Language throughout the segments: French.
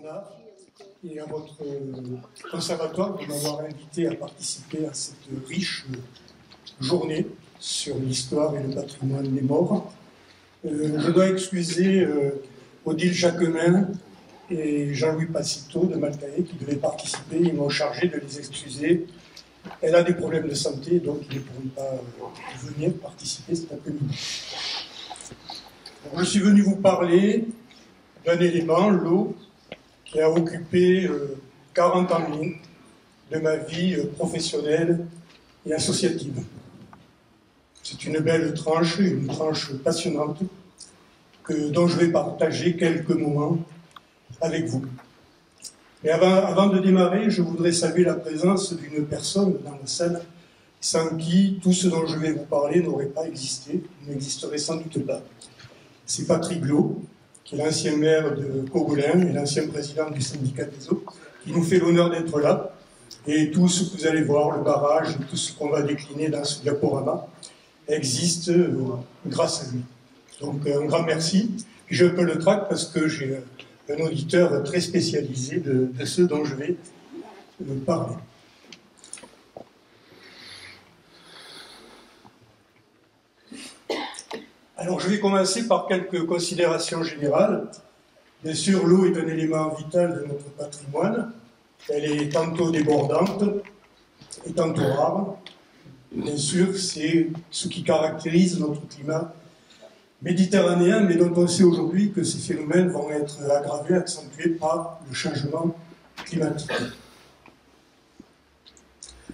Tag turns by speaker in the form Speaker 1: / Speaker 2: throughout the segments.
Speaker 1: Bernard et à votre conservatoire de m'avoir invité à participer à cette riche journée sur l'histoire et le patrimoine des morts. Je dois excuser Odile Jacquemin et Jean-Louis Passito de Maltaï qui devaient participer. Ils m'ont chargé de les excuser. Elle a des problèmes de santé, donc ils ne pourront pas venir participer cet après-midi. Je suis venu vous parler d'un élément, l'eau, qui a occupé 40 ans de ma vie professionnelle et associative. C'est une belle tranche, une tranche passionnante, dont je vais partager quelques moments avec vous. Mais avant de démarrer, je voudrais saluer la présence d'une personne dans la salle sans qui tout ce dont je vais vous parler n'aurait pas existé, n'existerait sans doute pas. C'est Patrick Glo, qui est l'ancien maire de Cogolin et l'ancien président du syndicat des eaux, qui nous fait l'honneur d'être là. Et tout ce que vous allez voir, le barrage, tout ce qu'on va décliner dans ce diaporama, existe grâce à lui. Donc un grand merci. Je peux le traquer parce que j'ai un auditeur très spécialisé de ceux dont je vais parler. Alors je vais commencer par quelques considérations générales. Bien sûr, l'eau est un élément vital de notre patrimoine. Elle est tantôt débordante et tantôt rare. Bien sûr, c'est ce qui caractérise notre climat méditerranéen, mais dont on sait aujourd'hui que ces phénomènes vont être aggravés, accentués par le changement climatique.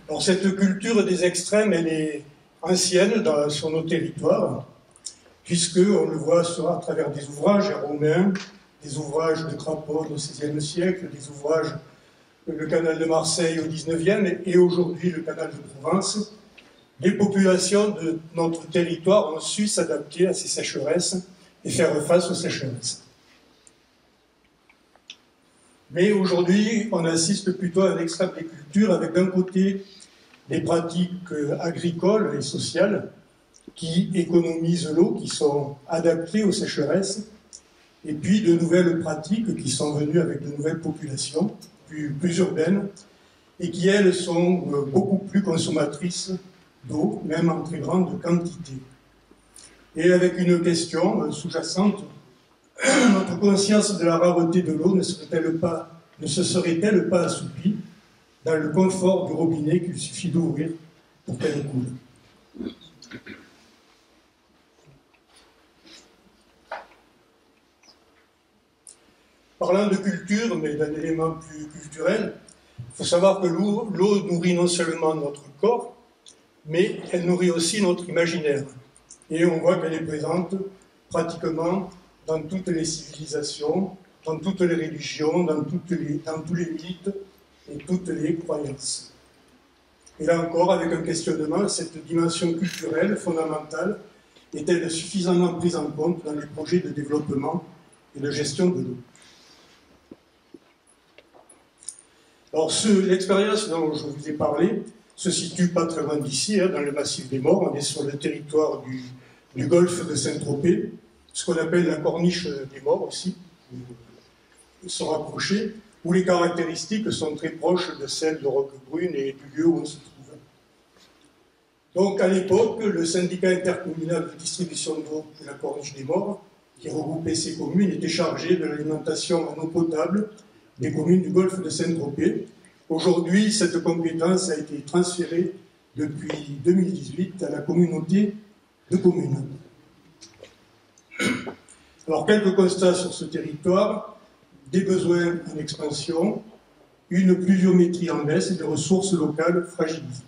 Speaker 1: Alors cette culture des extrêmes, elle est ancienne sur nos territoires, puisqu'on le voit à travers des ouvrages romains, des ouvrages de Craponne au XVIe siècle, des ouvrages, le canal de Marseille au XIXe, et aujourd'hui le canal de Provence. Les populations de notre territoire ont su s'adapter à ces sécheresses et faire face aux sécheresses. Mais aujourd'hui, on assiste plutôt à l'extrême des cultures avec d'un côté des pratiques agricoles et sociales qui économisent l'eau, qui sont adaptées aux sécheresses, et puis de nouvelles pratiques qui sont venues avec de nouvelles populations, plus urbaines, et qui, elles, sont beaucoup plus consommatrices d'eau, même en très grande quantité. Et avec une question sous-jacente, notre conscience de la rareté de l'eau ne se serait-elle pas assouplie dans le confort du robinet qu'il suffit d'ouvrir pour qu'elle coule? Parlant de culture, mais d'un élément plus culturel, il faut savoir que l'eau nourrit non seulement notre corps, mais elle nourrit aussi notre imaginaire. Et on voit qu'elle est présente pratiquement dans toutes les civilisations, dans toutes les religions, dans tous les mythes et toutes les croyances. Et là encore, avec un questionnement, cette dimension culturelle fondamentale est-elle suffisamment prise en compte dans les projets de développement et de gestion de l'eau? Alors, l'expérience dont je vous ai parlé se situe pas très loin d'ici, dans le massif des Morts. On est sur le territoire du golfe de Saint-Tropez, ce qu'on appelle la corniche des Morts aussi, sont rapprochés, où les caractéristiques sont très proches de celles de Roquebrune et du lieu où on se trouve. Donc, à l'époque, le syndicat intercommunal de distribution d'eau de la corniche des Morts, qui regroupait ces communes, était chargé de l'alimentation en eau potable des communes du golfe de Saint-Tropez. Aujourd'hui, cette compétence a été transférée depuis 2018 à la communauté de communes. Alors, quelques constats sur ce territoire: des besoins en expansion, une pluviométrie en baisse et des ressources locales fragilisées.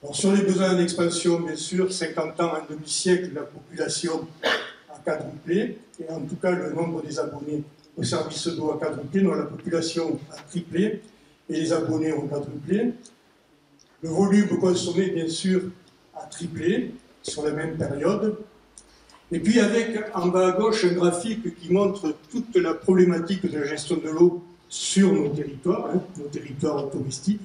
Speaker 1: Alors, sur les besoins en expansion, bien sûr, 50 ans, un demi-siècle, la population a quadruplé, et en tout cas, le nombre des abonnés au service d'eau a quadruplé, dont la population a triplé, et les abonnés ont quadruplé. Le volume consommé, bien sûr, a triplé sur la même période. Et puis avec, en bas à gauche, un graphique qui montre toute la problématique de la gestion de l'eau sur nos territoires touristiques.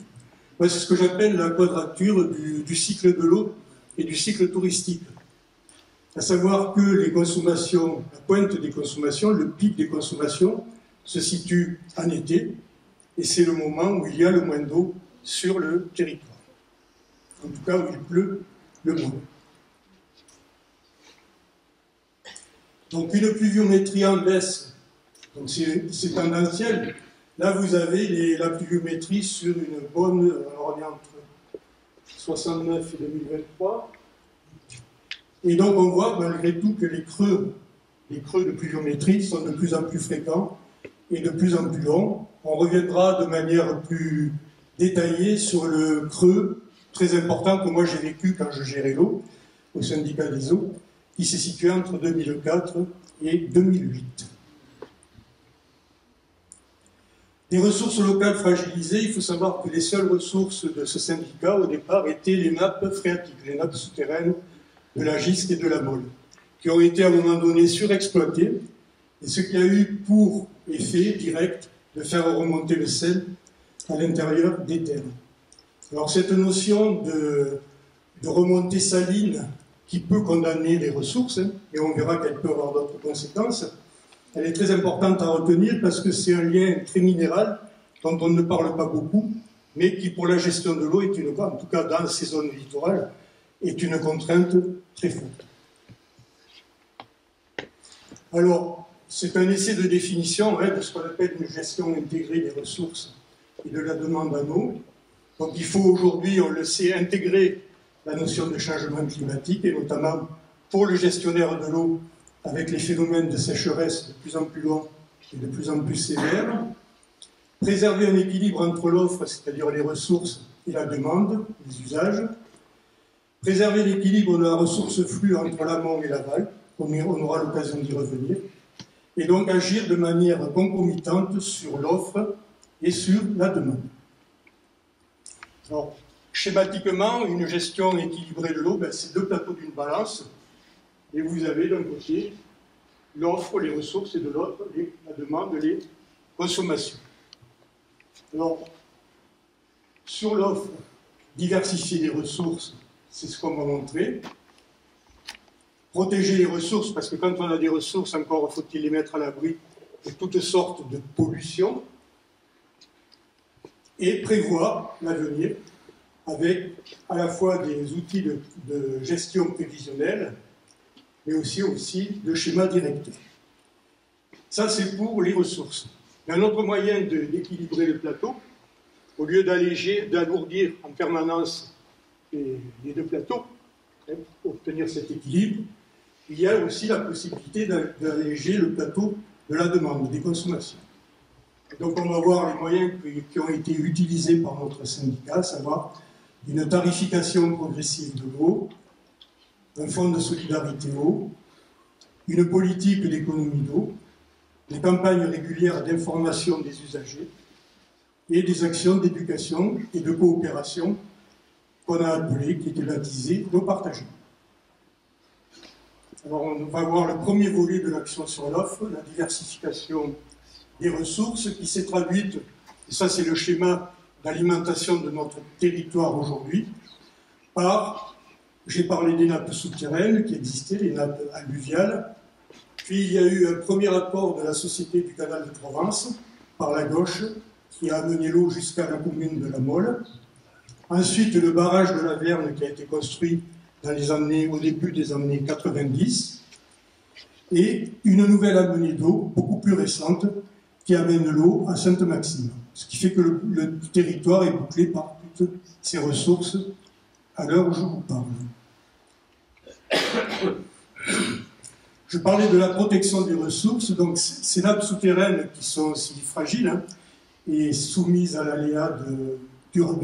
Speaker 1: C'est ce que j'appelle la quadrature du cycle de l'eau et du cycle touristique. À savoir que les consommations, la pointe des consommations, le pic des consommations, se situe en été, et c'est le moment où il y a le moins d'eau sur le territoire. En tout cas, où il pleut le moins. Donc une pluviométrie en baisse, donc c'est tendanciel. Là, vous avez la pluviométrie sur une bonne, alors on est entre 69 et 2023. Et donc on voit malgré tout que les creux de pluviométrie sont de plus en plus fréquents et de plus en plus longs. On reviendra de manière plus détaillée sur le creux très important que moi j'ai vécu quand je gérais l'eau au syndicat des eaux, qui s'est situé entre 2004 et 2008. Les ressources locales fragilisées, il faut savoir que les seules ressources de ce syndicat au départ étaient les nappes phréatiques, les nappes souterraines de la Gisque et de la Molle, qui ont été à un moment donné surexploitées, et ce qui a eu pour effet direct de faire remonter le sel à l'intérieur des terres. Alors cette notion de remontée saline qui peut condamner les ressources, et on verra qu'elle peut avoir d'autres conséquences, elle est très importante à retenir parce que c'est un lien très minéral dont on ne parle pas beaucoup, mais qui pour la gestion de l'eau est en tout cas dans ces zones littorales, est une contrainte très forte. Alors, c'est un essai de définition de ce qu'on appelle une gestion intégrée des ressources et de la demande en eau. Donc il faut aujourd'hui, on le sait, intégrer la notion de changement climatique, et notamment pour le gestionnaire de l'eau, avec les phénomènes de sécheresse de plus en plus longs et de plus en plus sévères. Préserver un équilibre entre l'offre, c'est-à-dire les ressources, et la demande, les usages. Préserver l'équilibre de la ressource flux entre l'amont et l'aval, on aura l'occasion d'y revenir. Et donc agir de manière concomitante sur l'offre et sur la demande. Alors, schématiquement, une gestion équilibrée de l'eau, c'est deux plateaux d'une balance, et vous avez d'un côté l'offre, les ressources, et de l'autre la demande, les consommations. Alors, sur l'offre, diversifier les ressources, c'est ce qu'on va montrer. Protéger les ressources, parce que quand on a des ressources, encore faut-il les mettre à l'abri de toutes sortes de pollutions. Et prévoir l'avenir avec à la fois des outils de gestion prévisionnelle, mais aussi de schémas directeurs. Ça, c'est pour les ressources. Mais un autre moyen d'équilibrer le plateau, au lieu d'alourdir en permanence les deux plateaux, pour obtenir cet équilibre, il y a aussi la possibilité d'alléger le plateau de la demande, des consommations. Donc on va voir les moyens qui ont été utilisés par notre syndicat, à savoir une tarification progressive de l'eau, un fonds de solidarité eau, une politique d'économie d'eau, des campagnes régulières d'information des usagers et des actions d'éducation et de coopération qu'on a appelées, qui étaient baptisées l'eau partagée. Alors on va voir le premier volet de l'action sur l'offre, la diversification des ressources, qui s'est traduite, et ça c'est le schéma d'alimentation de notre territoire aujourd'hui, par, j'ai parlé des nappes souterraines qui existaient, les nappes alluviales, puis il y a eu un premier apport de la Société du Canal de Provence, par la gauche, qui a amené l'eau jusqu'à la commune de La Molle. Ensuite, le barrage de la Verne qui a été construit au début des années 90, et une nouvelle amenée d'eau, beaucoup plus récente, qui amène l'eau à Sainte-Maxime. Ce qui fait que le territoire est bouclé par toutes ces ressources à l'heure où je vous parle. Je parlais de la protection des ressources, donc ces nappes souterraines qui sont aussi fragiles et soumises à l'aléa de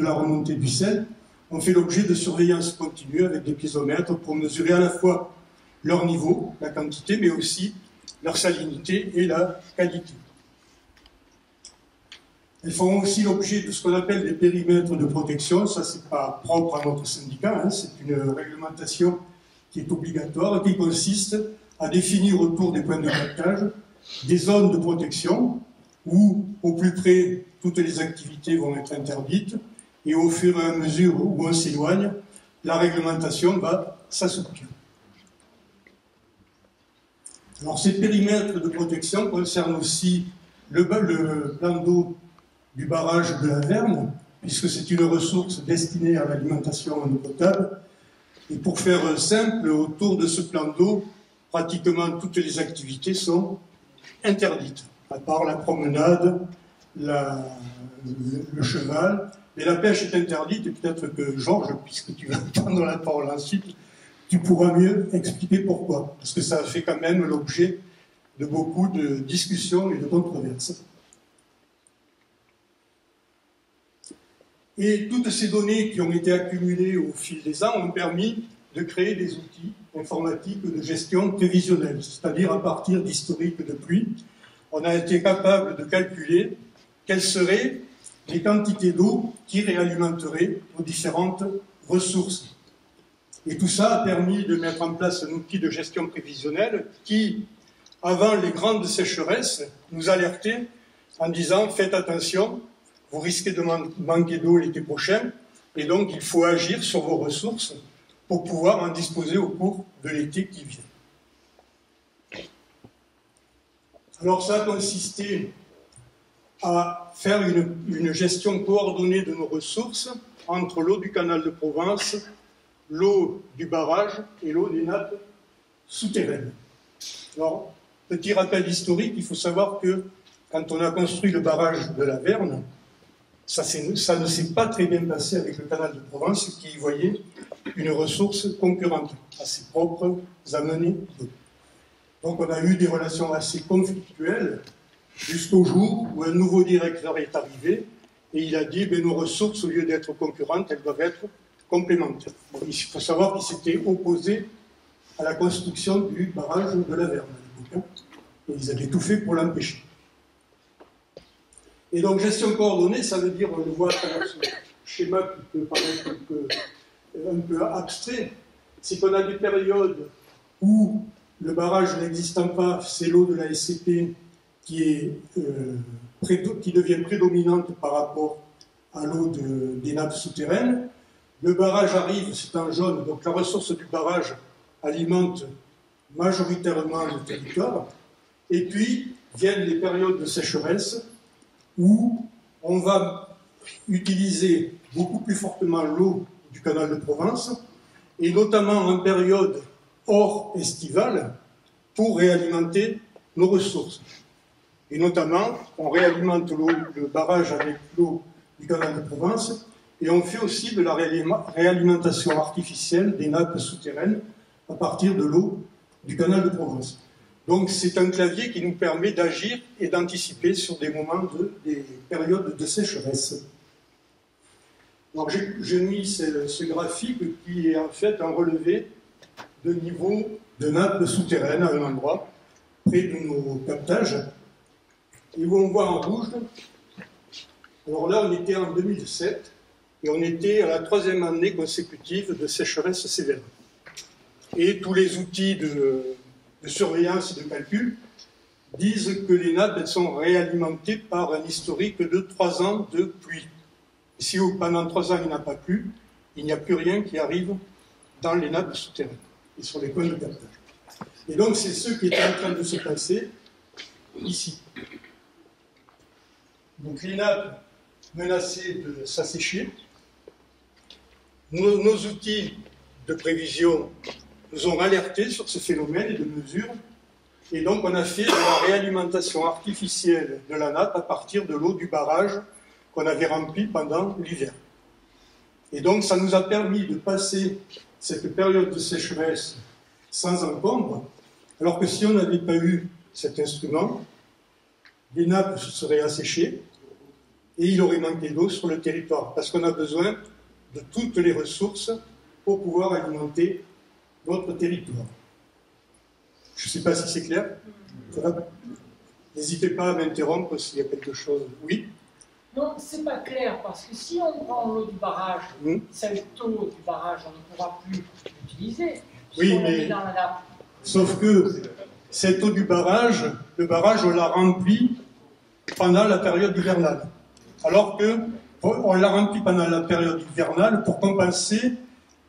Speaker 1: la remontée du sel, ont fait l'objet de surveillance continue avec des piézomètres pour mesurer à la fois leur niveau, la quantité, mais aussi leur salinité et la qualité. Elles font aussi l'objet de ce qu'on appelle des périmètres de protection. Ça, c'est pas propre à notre syndicat, c'est une réglementation qui est obligatoire, qui consiste à définir autour des points de captage des zones de protection où, au plus près, toutes les activités vont être interdites, et au fur et à mesure où on s'éloigne, la réglementation va s'assouplir. Alors ces périmètres de protection concernent aussi le plan d'eau du barrage de la Verne, puisque c'est une ressource destinée à l'alimentation en eau potable. Et pour faire simple, autour de ce plan d'eau, pratiquement toutes les activités sont interdites, à part la promenade, le cheval. Et la pêche est interdite, et peut-être que Georges, puisque tu vas prendre la parole ensuite, tu pourras mieux expliquer pourquoi. Parce que ça fait quand même l'objet de beaucoup de discussions et de controverses. Et toutes ces données qui ont été accumulées au fil des ans ont permis de créer des outils informatiques de gestion prévisionnelle, c'est-à-dire à partir d'historiques de pluie, on a été capable de calculer quelles seraient les quantités d'eau qui réalimenteraient nos différentes ressources. Et tout ça a permis de mettre en place un outil de gestion prévisionnelle qui, avant les grandes sécheresses, nous alertait en disant « faites attention, vous risquez de manquer d'eau l'été prochain, et donc il faut agir sur vos ressources pour pouvoir en disposer au cours de l'été qui vient. » Alors ça a consisté à faire une gestion coordonnée de nos ressources entre l'eau du canal de Provence, l'eau du barrage et l'eau des nappes souterraines. Alors, petit rappel historique, il faut savoir que quand on a construit le barrage de la Verne, ça ne s'est pas très bien passé avec le canal de Provence qui y voyait une ressource concurrente à ses propres amenées d'eau. Donc on a eu des relations assez conflictuelles jusqu'au jour où un nouveau directeur est arrivé et il a dit nos ressources, au lieu d'être concurrentes, elles doivent être complémentaires. Bon, il faut savoir qu'il s'était opposé à la construction du barrage de la Verne à l'époque, et ils avaient tout fait pour l'empêcher. Et donc gestion coordonnée, ça veut dire, on le voit à travers ce schéma qui peut paraître un peu abstrait, c'est qu'on a des périodes où le barrage n'existant pas, c'est l'eau de la SCP qui devient prédominante par rapport à l'eau des nappes souterraines. Le barrage arrive, c'est en jaune, donc la ressource du barrage alimente majoritairement le territoire. Et puis viennent les périodes de sécheresse où on va utiliser beaucoup plus fortement l'eau du canal de Provence, et notamment en période hors estivale, pour réalimenter nos ressources. Et notamment, on réalimente le barrage avec l'eau du canal de Provence, et on fait aussi de la réalimentation artificielle des nappes souterraines à partir de l'eau du canal de Provence. Donc c'est un clavier qui nous permet d'agir et d'anticiper sur des moments des périodes de sécheresse. Alors j'ai mis ce graphique qui est en fait un relevé de niveau de nappes souterraines à un endroit, près de nos captages, et où on voit en rouge. Alors là on était en 2007, et on était à la 3e année consécutive de sécheresse sévère. Et tous les outils de surveillance et de calcul disent que les nappes elles sont réalimentées par un historique de 3 ans de pluie. Et si pendant 3 ans il n'y a pas plu, il n'y a plus rien qui arrive dans les nappes souterraines et sur les coins de captage. Et donc c'est ce qui est en train de se passer ici. Donc les nappes menacées de s'assécher. Nos outils de prévision nous ont alertés sur ce phénomène et de mesure, et donc on a fait de la réalimentation artificielle de la nappe à partir de l'eau du barrage qu'on avait rempli pendant l'hiver. Et donc ça nous a permis de passer cette période de sécheresse sans encombre, alors que si on n'avait pas eu cet instrument, les nappes se seraient asséchées et il aurait manqué d'eau sur le territoire, parce qu'on a besoin de toutes les ressources pour pouvoir alimenter notre territoire. Je ne sais pas si c'est clair. N'hésitez pas à m'interrompre s'il y a quelque chose. Oui?
Speaker 2: Non, c'est pas clair, parce que si on prend l'eau du barrage, cette eau du barrage, on ne pourra plus l'utiliser.
Speaker 1: Oui, mais sauf que cette eau du barrage, le barrage, on l'a rempli pendant la période hivernale. Alors que on l'a rempli pendant la période hivernale pour compenser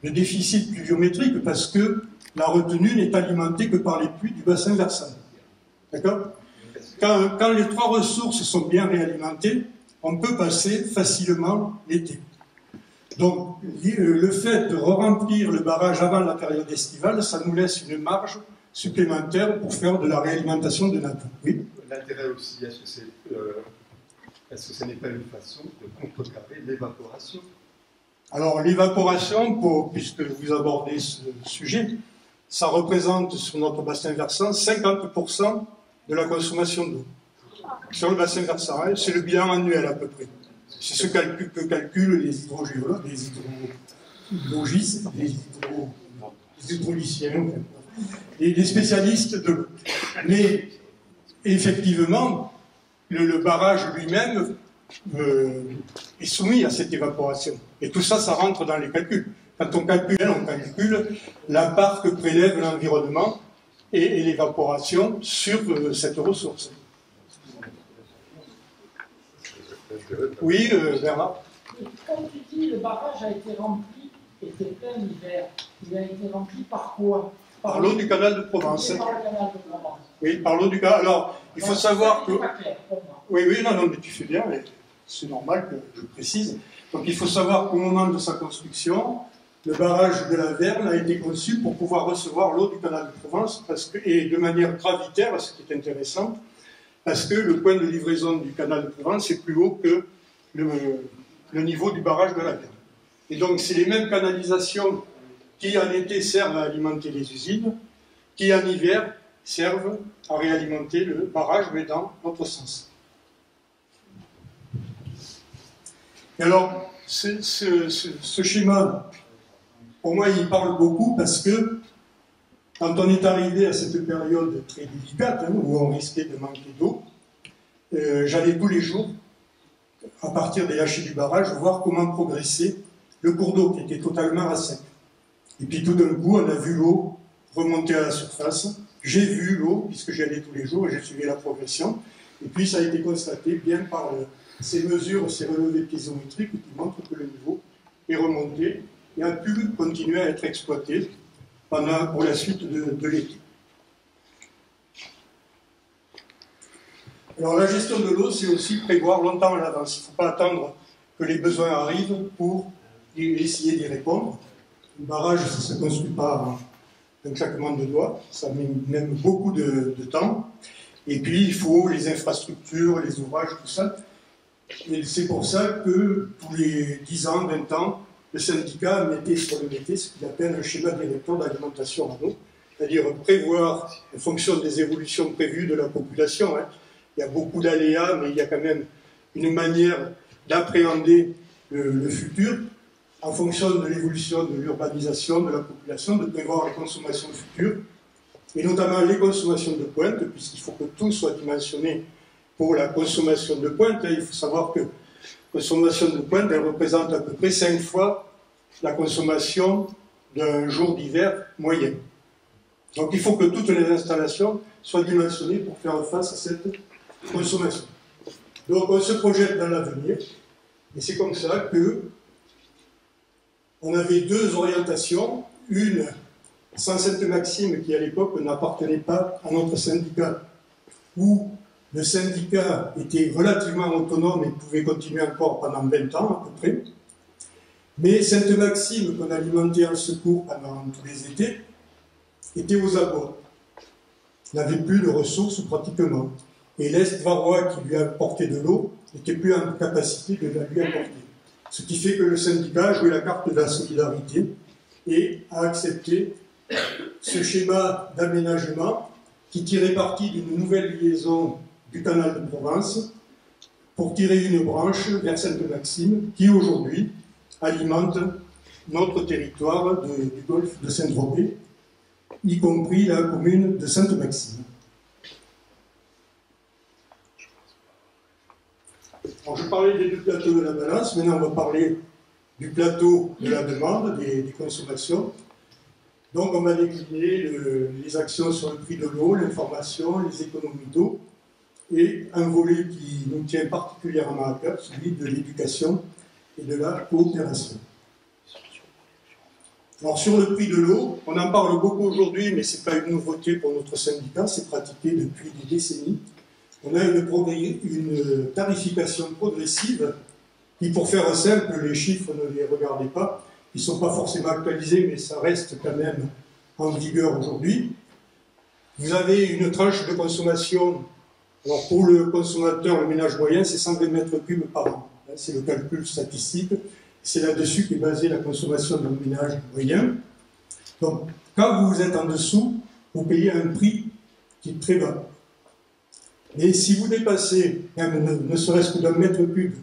Speaker 1: le déficit pluviométrique, parce que la retenue n'est alimentée que par les pluies du bassin versant. D'accord? quand les trois ressources sont bien réalimentées, on peut passer facilement l'été. Donc, le fait de remplir le barrage avant la période estivale, ça nous laisse une marge supplémentaire pour faire de la réalimentation de nappe. Oui.
Speaker 3: L'intérêt aussi, est-ce que ce n'est pas une façon de contrecarrer l'évaporation?
Speaker 1: Alors, l'évaporation, puisque vous abordez ce sujet, ça représente sur notre bassin versant 50% de la consommation d'eau. Sur le bassin versant, hein, c'est le bilan annuel à peu près. C'est ce que calculent les hydrogéologues, les hydrologistes, les hydrauliciens, les spécialistes de l'eau. Mais effectivement, le barrage lui-même est soumis à cette évaporation. Et tout ça, ça rentre dans les calculs. Quand on calcule la part que prélève l'environnement et l'évaporation sur cette ressource. Oui, Bernard.
Speaker 2: Quand tu dis le barrage a été rempli, était plein l'hiver, il a été rempli par quoi?
Speaker 1: Par l'eau du canal de Provence.
Speaker 2: Par le canal de Provence.
Speaker 1: Oui, par l'eau du canal. Alors, il faut savoir que...
Speaker 2: Pas clair pour moi.
Speaker 1: Oui, non, mais tu fais bien, c'est normal que je précise. Donc, il faut savoir qu'au moment de sa construction, le barrage de la Verne a été conçu pour pouvoir recevoir l'eau du canal de Provence, et de manière gravitaire, ce qui est intéressant, parce que le point de livraison du canal de Provence est plus haut que le niveau du barrage de la Verne. Et donc, c'est les mêmes canalisations qui, en été, servent à alimenter les usines, qui, en hiver, servent à réalimenter le barrage, mais dans l'autre sens. Et alors, ce schéma, pour moi, il parle beaucoup parce que quand on est arrivé à cette période très délicate, hein, où on risquait de manquer d'eau, j'allais tous les jours, à partir des lâchers du barrage, voir comment progressait le cours d'eau qui était totalement à sec. Et puis tout d'un coup, on a vu l'eau remonter à la surface. J'ai vu l'eau, puisque j'y allais tous les jours et j'ai suivi la progression. Et puis ça a été constaté bien par ces mesures, ces relevés piézométriques qui montrent que le niveau est remonté et a pu continuer à être exploité pour la suite de l'été. Alors la gestion de l'eau, c'est aussi prévoir longtemps à l'avance. Il ne faut pas attendre que les besoins arrivent pour essayer d'y répondre. Le barrage, ça ne se construit pas d'un claquement de doigts, ça met même beaucoup de temps. Et puis il faut les infrastructures, les ouvrages, tout ça. Et c'est pour ça que tous les 10 ans, 20 ans, le syndicat mettait sur le métier ce qu'il appelle un schéma directeur d'alimentation en eau, c'est-à-dire prévoir, en fonction des évolutions prévues de la population, hein. Il y a beaucoup d'aléas, mais il y a quand même une manière d'appréhender le futur, en fonction de l'évolution de l'urbanisation de la population, de prévoir les consommations futures, et notamment les consommations de pointe, puisqu'il faut que tout soit dimensionné pour la consommation de pointe. Il faut savoir que la consommation de pointe, elle représente à peu près 5 fois la consommation d'un jour d'hiver moyen. Donc il faut que toutes les installations soient dimensionnées pour faire face à cette consommation. Donc on se projette dans l'avenir, et c'est comme ça que on avait deux orientations, une sans Sainte-Maxime qui à l'époque n'appartenait pas à notre syndicat, où le syndicat était relativement autonome et pouvait continuer encore pendant 20 ans à peu près, mais Sainte-Maxime qu'on alimentait en secours pendant tous les étés était aux abords, n'avait plus de ressources pratiquement. Et l'Est varois qui lui apportait de l'eau n'était plus en capacité de la lui apporter. Ce qui fait que le syndicat a joué la carte de la solidarité et a accepté ce schéma d'aménagement qui tirait parti d'une nouvelle liaison du canal de Provence pour tirer une branche vers Sainte-Maxime qui aujourd'hui alimente notre territoire du golfe de Saint-Tropez, y compris la commune de Sainte-Maxime. Alors, je parlais des deux plateaux de la balance, maintenant on va parler du plateau de la demande, des consommations. Donc on va décliner les actions sur le prix de l'eau, l'information, les économies d'eau, et un volet qui nous tient particulièrement à cœur, celui de l'éducation et de la coopération. Alors sur le prix de l'eau, on en parle beaucoup aujourd'hui, mais ce n'est pas une nouveauté pour notre syndicat, c'est pratiqué depuis des décennies. on a une tarification progressive qui, pour faire simple, les chiffres, ne les regardez pas, ils ne sont pas forcément actualisés, mais ça reste quand même en vigueur aujourd'hui. Vous avez une tranche de consommation, alors pour le consommateur, le ménage moyen, c'est 120 mètres cubes par an. C'est le calcul statistique. C'est là-dessus qu'est basée la consommation d'un ménage moyen. Donc, quand vous êtes en dessous, vous payez un prix qui est très bas. Mais si vous dépassez, même ne serait-ce que d'un mètre cube,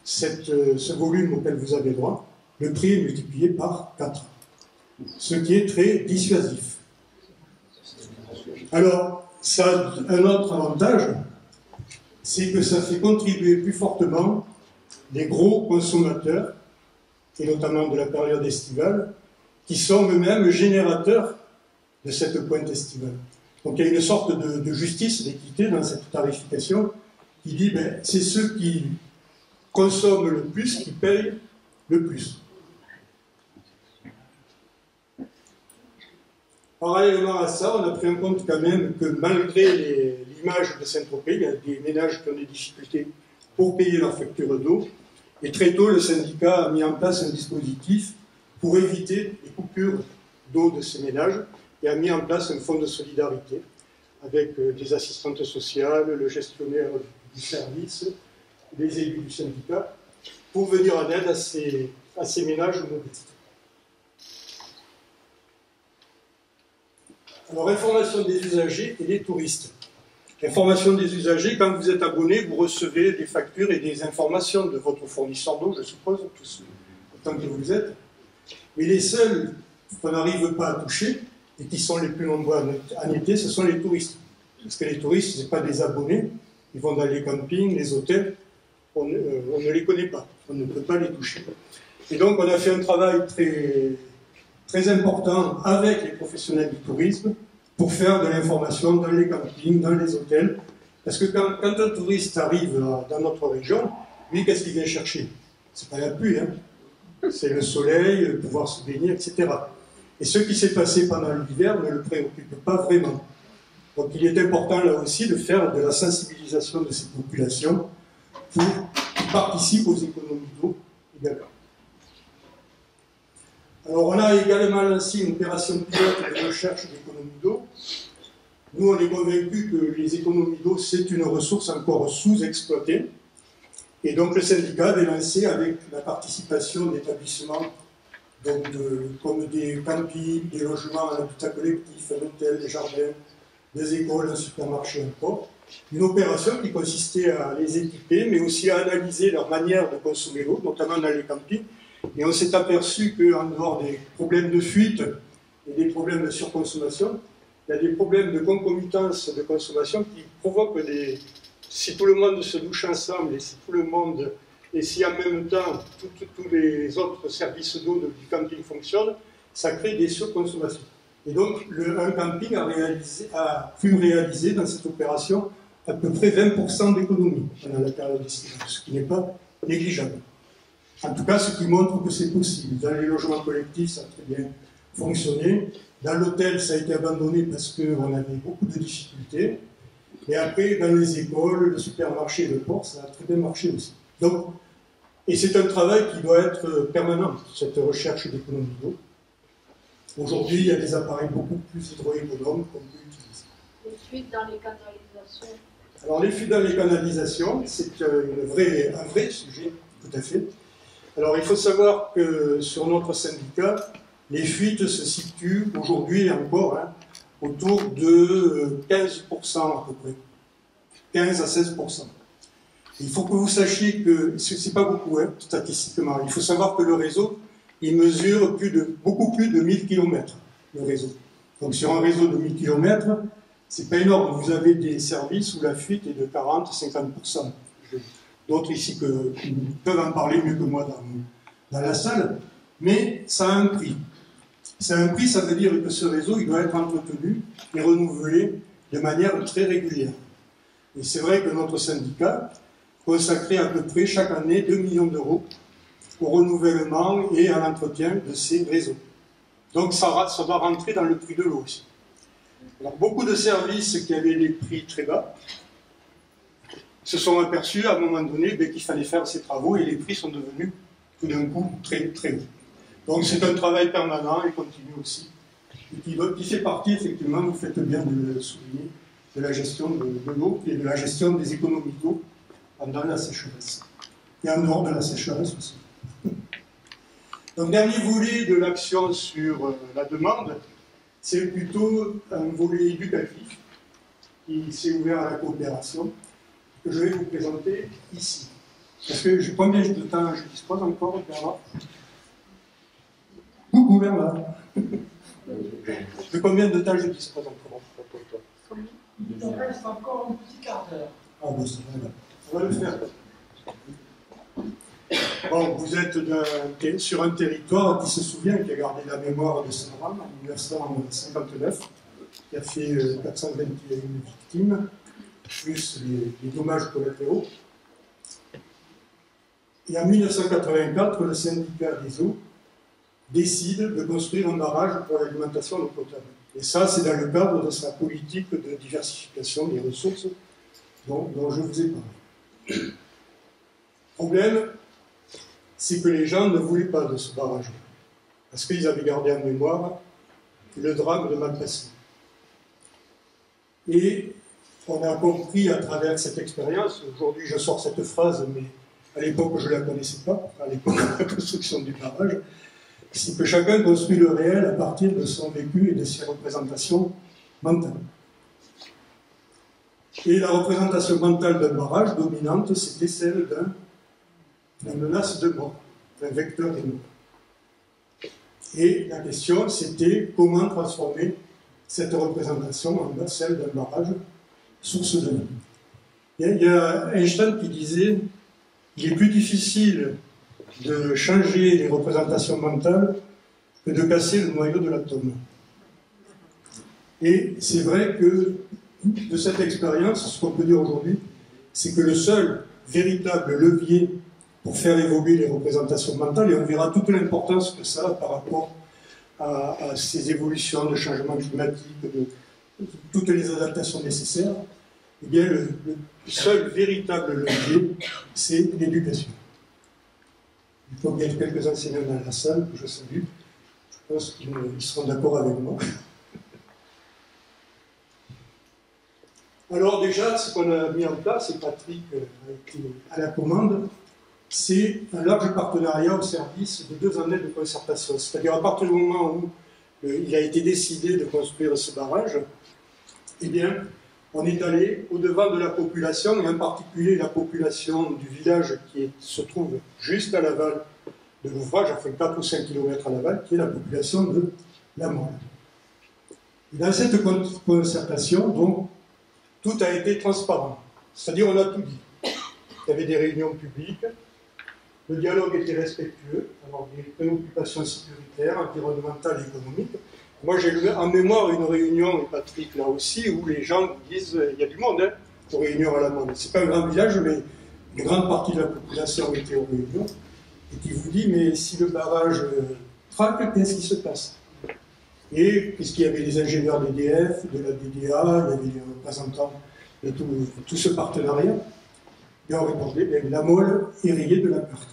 Speaker 1: ce volume auquel vous avez droit, le prix est multiplié par 4. Ce qui est très dissuasif. Alors, ça a un autre avantage, c'est que ça fait contribuer plus fortement les gros consommateurs, et notamment de la période estivale, qui sont eux-mêmes générateurs de cette pointe estivale. Donc il y a une sorte de justice, d'équité dans cette tarification qui dit ben, c'est ceux qui consomment le plus qui payent le plus. Parallèlement à ça, on a pris en compte quand même que malgré l'image de Saint-Tropez, il y a des ménages qui ont des difficultés pour payer leur facture d'eau. Et très tôt, le syndicat a mis en place un dispositif pour éviter les coupures d'eau de ces ménages et a mis en place un fonds de solidarité avec des assistantes sociales, le gestionnaire du service, les élus du syndicat, pour venir en aide à ces ménages modestes. Alors, information des usagers et des touristes. Information des usagers, quand vous êtes abonné, vous recevez des factures et des informations de votre fournisseur d'eau, je suppose, tous autant que vous êtes. Mais les seuls qu'on n'arrive pas à toucher, et qui sont les plus nombreux en été, ce sont les touristes. Parce que les touristes, ce n'est pas des abonnés, ils vont dans les campings, les hôtels, on ne les connaît pas, on ne peut pas les toucher. Et donc on a fait un travail très important avec les professionnels du tourisme pour faire de l'information dans les campings, dans les hôtels. Parce que quand un touriste arrive dans notre région, lui, qu'est-ce qu'il vient chercher? C'est pas la pluie, hein. C'est le soleil, pouvoir se baigner, etc. Et ce qui s'est passé pendant l'hiver ne le préoccupe pas vraiment. Donc il est important là aussi de faire de la sensibilisation de ces populations pour qu'ils participent aux économies d'eau également. Alors on a également lancé une opération pilote de recherche d'économies d'eau. Nous on est convaincus que les économies d'eau c'est une ressource encore sous-exploitée. Et donc le syndicat avait lancé avec la participation d'établissements comme des campings, des logements à l'habitat collectif, un hôtel, des jardins, des écoles, un supermarché, un port, une opération qui consistait à les équiper, mais aussi à analyser leur manière de consommer l'eau, notamment dans les campings. Et on s'est aperçu qu'en dehors des problèmes de fuite et des problèmes de surconsommation, il y a des problèmes de concomitance de consommation qui provoquent si tout le monde se douche ensemble et si tout le monde, et si en même temps tous les autres services d'eau du camping fonctionnent, ça crée des surconsommations. Et donc un camping a pu réaliser dans cette opération à peu près 20% d'économie pendant la période estivale, ce qui n'est pas négligeable. En tout cas, ce qui montre que c'est possible. Dans les logements collectifs, ça a très bien fonctionné. Dans l'hôtel, ça a été abandonné parce qu'on avait beaucoup de difficultés. Et après, dans les écoles, le supermarché, le port, ça a très bien marché aussi. Donc, et c'est un travail qui doit être permanent, cette recherche d'économie d'eau. Aujourd'hui, il y a des appareils beaucoup plus hydroéconomes qu'on peut utiliser.
Speaker 4: Les fuites dans les canalisations.
Speaker 1: Alors, les fuites dans les canalisations, c'est un vrai sujet, tout à fait. Alors, il faut savoir que sur notre syndicat, les fuites se situent aujourd'hui encore autour de 15% à peu près. 15 à 16%. Il faut que vous sachiez que, c'est pas beaucoup, statistiquement, il faut savoir que le réseau, il mesure beaucoup plus de 1000 km, le réseau. Donc sur un réseau de 1000 km, c'est pas énorme. Vous avez des services où la fuite est de 40-50%. D'autres ici qui peuvent en parler mieux que moi dans la salle, mais ça a un prix. Ça a un prix, ça veut dire que ce réseau, il doit être entretenu et renouvelé de manière très régulière. Et c'est vrai que notre syndicat consacrait à peu près chaque année 2 millions d'euros au renouvellement et à l'entretien de ces réseaux. Donc ça va rentrer dans le prix de l'eau aussi. Alors beaucoup de services qui avaient des prix très bas se sont aperçus à un moment donné qu'il fallait faire ces travaux et les prix sont devenus tout d'un coup très, très hauts. Donc c'est un travail permanent et continu aussi, et qui fait partie, effectivement, vous faites bien de le souligner, de la gestion de l'eau et de la gestion des économies d'eau pendant la sécheresse. Et en dehors de la sécheresse aussi. Donc, dernier volet de l'action sur la demande, c'est plutôt un volet éducatif qui s'est ouvert à la coopération, que je vais vous présenter ici. Parce que combien de temps je dispose encore, Bernard? Coucou Bernard. De combien de temps je dispose encore?
Speaker 2: Il en reste encore un petit quart d'heure.
Speaker 1: Ah bon, ça va le faire. Bon, vous êtes sur un territoire qui se souvient, qui a gardé la mémoire de ce drame en 1959, qui a fait 421 victimes, plus les dommages collatéraux. Et en 1984, le syndicat des eaux décide de construire un barrage pour l'alimentation en eau potable. Et ça, c'est dans le cadre de sa politique de diversification des ressources dont je vous ai parlé. Problème, c'est que les gens ne voulaient pas de ce barrage, parce qu'ils avaient gardé en mémoire le drame de Malpasset. Et on a compris à travers cette expérience, aujourd'hui je sors cette phrase, mais à l'époque je ne la connaissais pas, à l'époque de la construction du barrage, c'est que chacun construit le réel à partir de son vécu et de ses représentations mentales. Et la représentation mentale d'un barrage dominante, c'était celle d'une menace de mort, d'un vecteur de mort. Et la question, c'était comment transformer cette représentation en celle d'un barrage source de vie. Il y a Einstein qui disait qu'il est plus difficile de changer les représentations mentales que de casser le noyau de l'atome. Et c'est vrai que de cette expérience, ce qu'on peut dire aujourd'hui, c'est que le seul véritable levier pour faire évoluer les représentations mentales, et on verra toute l'importance que ça a par rapport à ces évolutions de changement climatique, de toutes les adaptations nécessaires, eh bien le seul véritable levier, c'est l'éducation. Il faut qu'il y ait quelques enseignants dans la salle, que je salue. Je pense qu'ils seront d'accord avec moi. Alors déjà, ce qu'on a mis en place, et Patrick à la commande, c'est un large partenariat au service de 2 années de concertation. C'est-à-dire à partir du moment où il a été décidé de construire ce barrage, eh bien, on est allé au-devant de la population, et en particulier la population du village qui se trouve juste à l'aval de l'ouvrage, à 4 ou 5 km à l'aval, qui est la population de la Mole. Et dans cette concertation, donc, tout a été transparent. C'est-à-dire, on a tout dit. Il y avait des réunions publiques, le dialogue était respectueux, alors des préoccupations sécuritaires, environnementales et économiques. Moi, j'ai en mémoire une réunion, et Patrick là aussi, où les gens disent il y a du monde aux réunions à la Mole. Ce n'est pas un grand village, mais une grande partie de la population était aux réunions, et qui vous dit mais si le barrage craque, qu'est-ce qui se passe? Et puisqu'il y avait les ingénieurs d'EDF, de la DDA, il y avait les représentants de tout ce partenariat, et on répondait la Mole est rayée de la carte.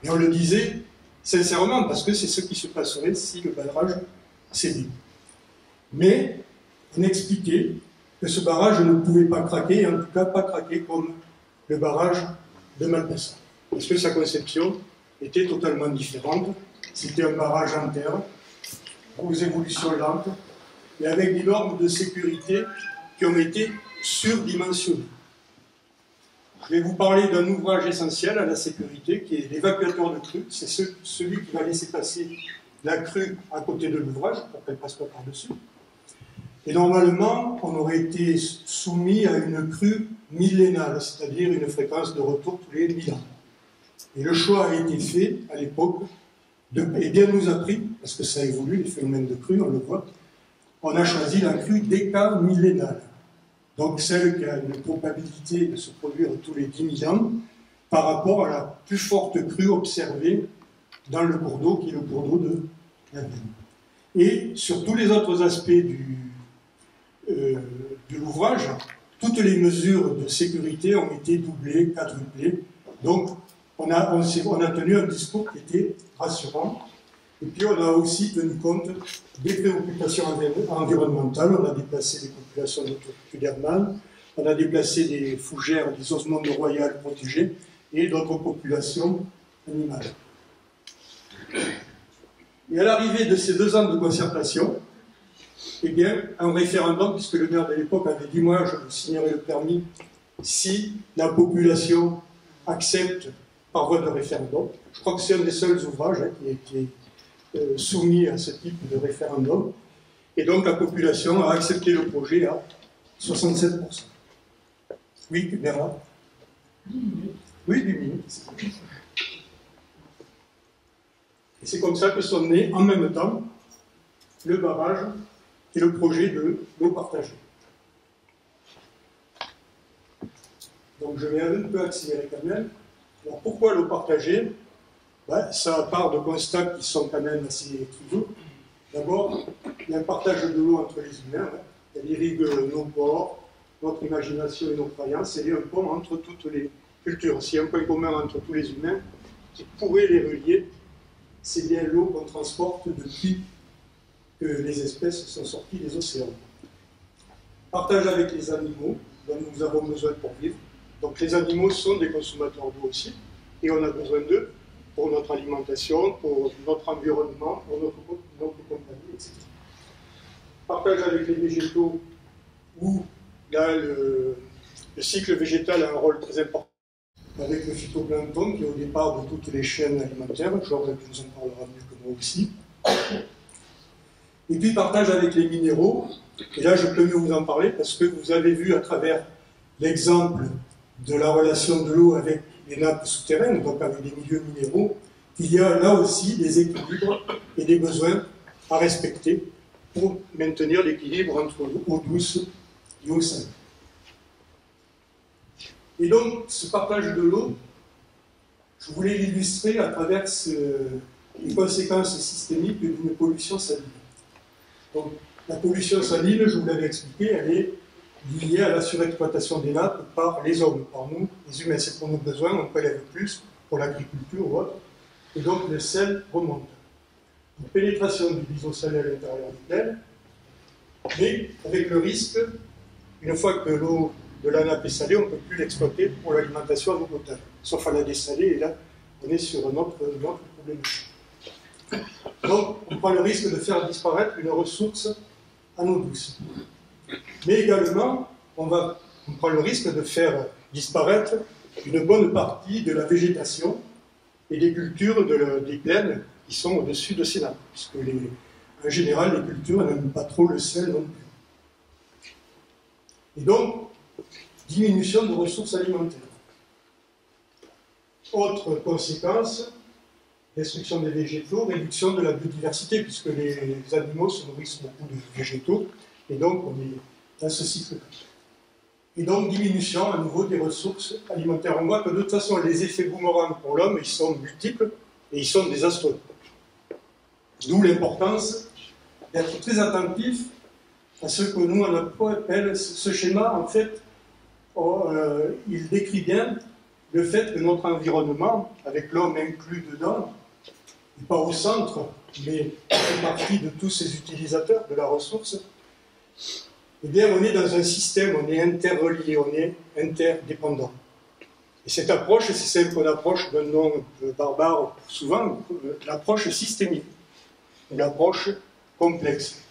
Speaker 1: Et on le disait sincèrement, parce que c'est ce qui se passerait si le barrage cédait. Mais on expliquait que ce barrage ne pouvait pas craquer, et en tout cas pas craquer comme le barrage de Malpasset. Parce que sa conception était totalement différente. C'était un barrage en terre, aux évolutions lentes, et avec des normes de sécurité qui ont été surdimensionnées. Je vais vous parler d'un ouvrage essentiel à la sécurité, qui est l'évacuateur de crue. C'est celui qui va laisser passer la crue à côté de l'ouvrage, pour qu'elle ne passe pas par-dessus. Et normalement, on aurait été soumis à une crue millénale, c'est-à-dire une fréquence de retour tous les 1000 ans. Et le choix a été fait, à l'époque, et bien nous a pris, parce que ça évolue, les phénomènes de crue, on le voit, on a choisi la crue décamillénale. Donc celle qui a une probabilité de se produire tous les 10 000 ans, par rapport à la plus forte crue observée dans le cours d'eau, qui est le cours d'eau de la Vienne. Et sur tous les autres aspects de l'ouvrage, toutes les mesures de sécurité ont été doublées, quadruplées. Donc, on a tenu un discours qui était rassurant. Et puis, on a aussi tenu compte des préoccupations environnementales. On a déplacé les populations de Tuderman, on a déplacé des fougères, des osmondes royales protégées et d'autres populations animales. Et à l'arrivée de ces 2 ans de concertation, eh bien, un référendum, puisque le maire de l'époque avait dit « moi, je vous signerai le permis si la population accepte par voie de référendum ». Je crois que c'est un des seuls ouvrages qui est soumis à ce type de référendum. Et donc la population a accepté le projet à 67%. Oui, Bernard?
Speaker 2: 10 minutes.
Speaker 1: Oui, 10 minutes. Et c'est comme ça que sont nés en même temps le barrage et le projet de l'eau partagée. Donc je vais un peu accélérer quand même. Alors pourquoi l'eau partagée? Ben, ça part de constats qui sont quand même assez triviaux. D'abord, il y a un partage de l'eau entre les humains. Elle irrigue nos ports, notre imagination et nos croyances. Elle est un pont entre toutes les cultures. S'il y a un point commun entre tous les humains qui pourrait les relier, c'est bien l'eau qu'on transporte depuis que les espèces sont sorties des océans. Partage avec les animaux, dont nous avons besoin pour vivre. Donc les animaux sont des consommateurs d'eau aussi, et on a besoin d'eux pour notre alimentation, pour notre environnement, pour notre compagnie, etc. Partage avec les végétaux, où là, le cycle végétal a un rôle très important, avec le phytoplancton qui est au départ de toutes les chaînes alimentaires. Georges nous en parlera mieux que moi aussi. Et puis partage avec les minéraux, et là je peux mieux vous en parler parce que vous avez vu à travers l'exemple de la relation de l'eau avec les nappes souterraines, donc avec des milieux minéraux, qu'il y a là aussi des équilibres et des besoins à respecter pour maintenir l'équilibre entre l'eau douce et l'eau salée. Et donc, ce partage de l'eau, je voulais l'illustrer à travers les conséquences systémiques d'une pollution saline. Donc, la pollution saline, je vous l'avais expliqué, elle est liée à la surexploitation des nappes par les hommes, par nous, les humains. C'est pour nos besoins, on prélève plus pour l'agriculture ou autre, et donc le sel remonte. Une pénétration du biseau salé à l'intérieur du plaine, mais avec le risque, une fois que l'eau de la nappe est salée, on ne peut plus l'exploiter pour l'alimentation en eau potable, sauf à la dessaler, et là, on est sur un autre problème. Donc, on prend le risque de faire disparaître une ressource en eau douce. Mais également, on prend le risque de faire disparaître une bonne partie de la végétation et des cultures des plaines qui sont au-dessus de ces nappes, puisque en général, les cultures n'aiment pas trop le sel non plus. Et donc, diminution de ressources alimentaires. Autre conséquence, destruction des végétaux, réduction de la biodiversité, puisque les animaux se nourrissent beaucoup de végétaux, et donc on est dans ce cycle. Et donc diminution à nouveau des ressources alimentaires. On voit que de toute façon les effets boomerang pour l'homme, ils sont multiples et ils sont désastreux. D'où l'importance d'être très attentif à ce que nous on appelle ce schéma. En fait, il décrit bien le fait que notre environnement, avec l'homme inclus dedans, n'est pas au centre, mais fait partie de tous ces utilisateurs de la ressource. Eh bien, on est dans un système, on est interrelié, on est interdépendant. Et cette approche, c'est celle qu'on approche d'un nom barbare souvent, l'approche systémique, l'approche complexe.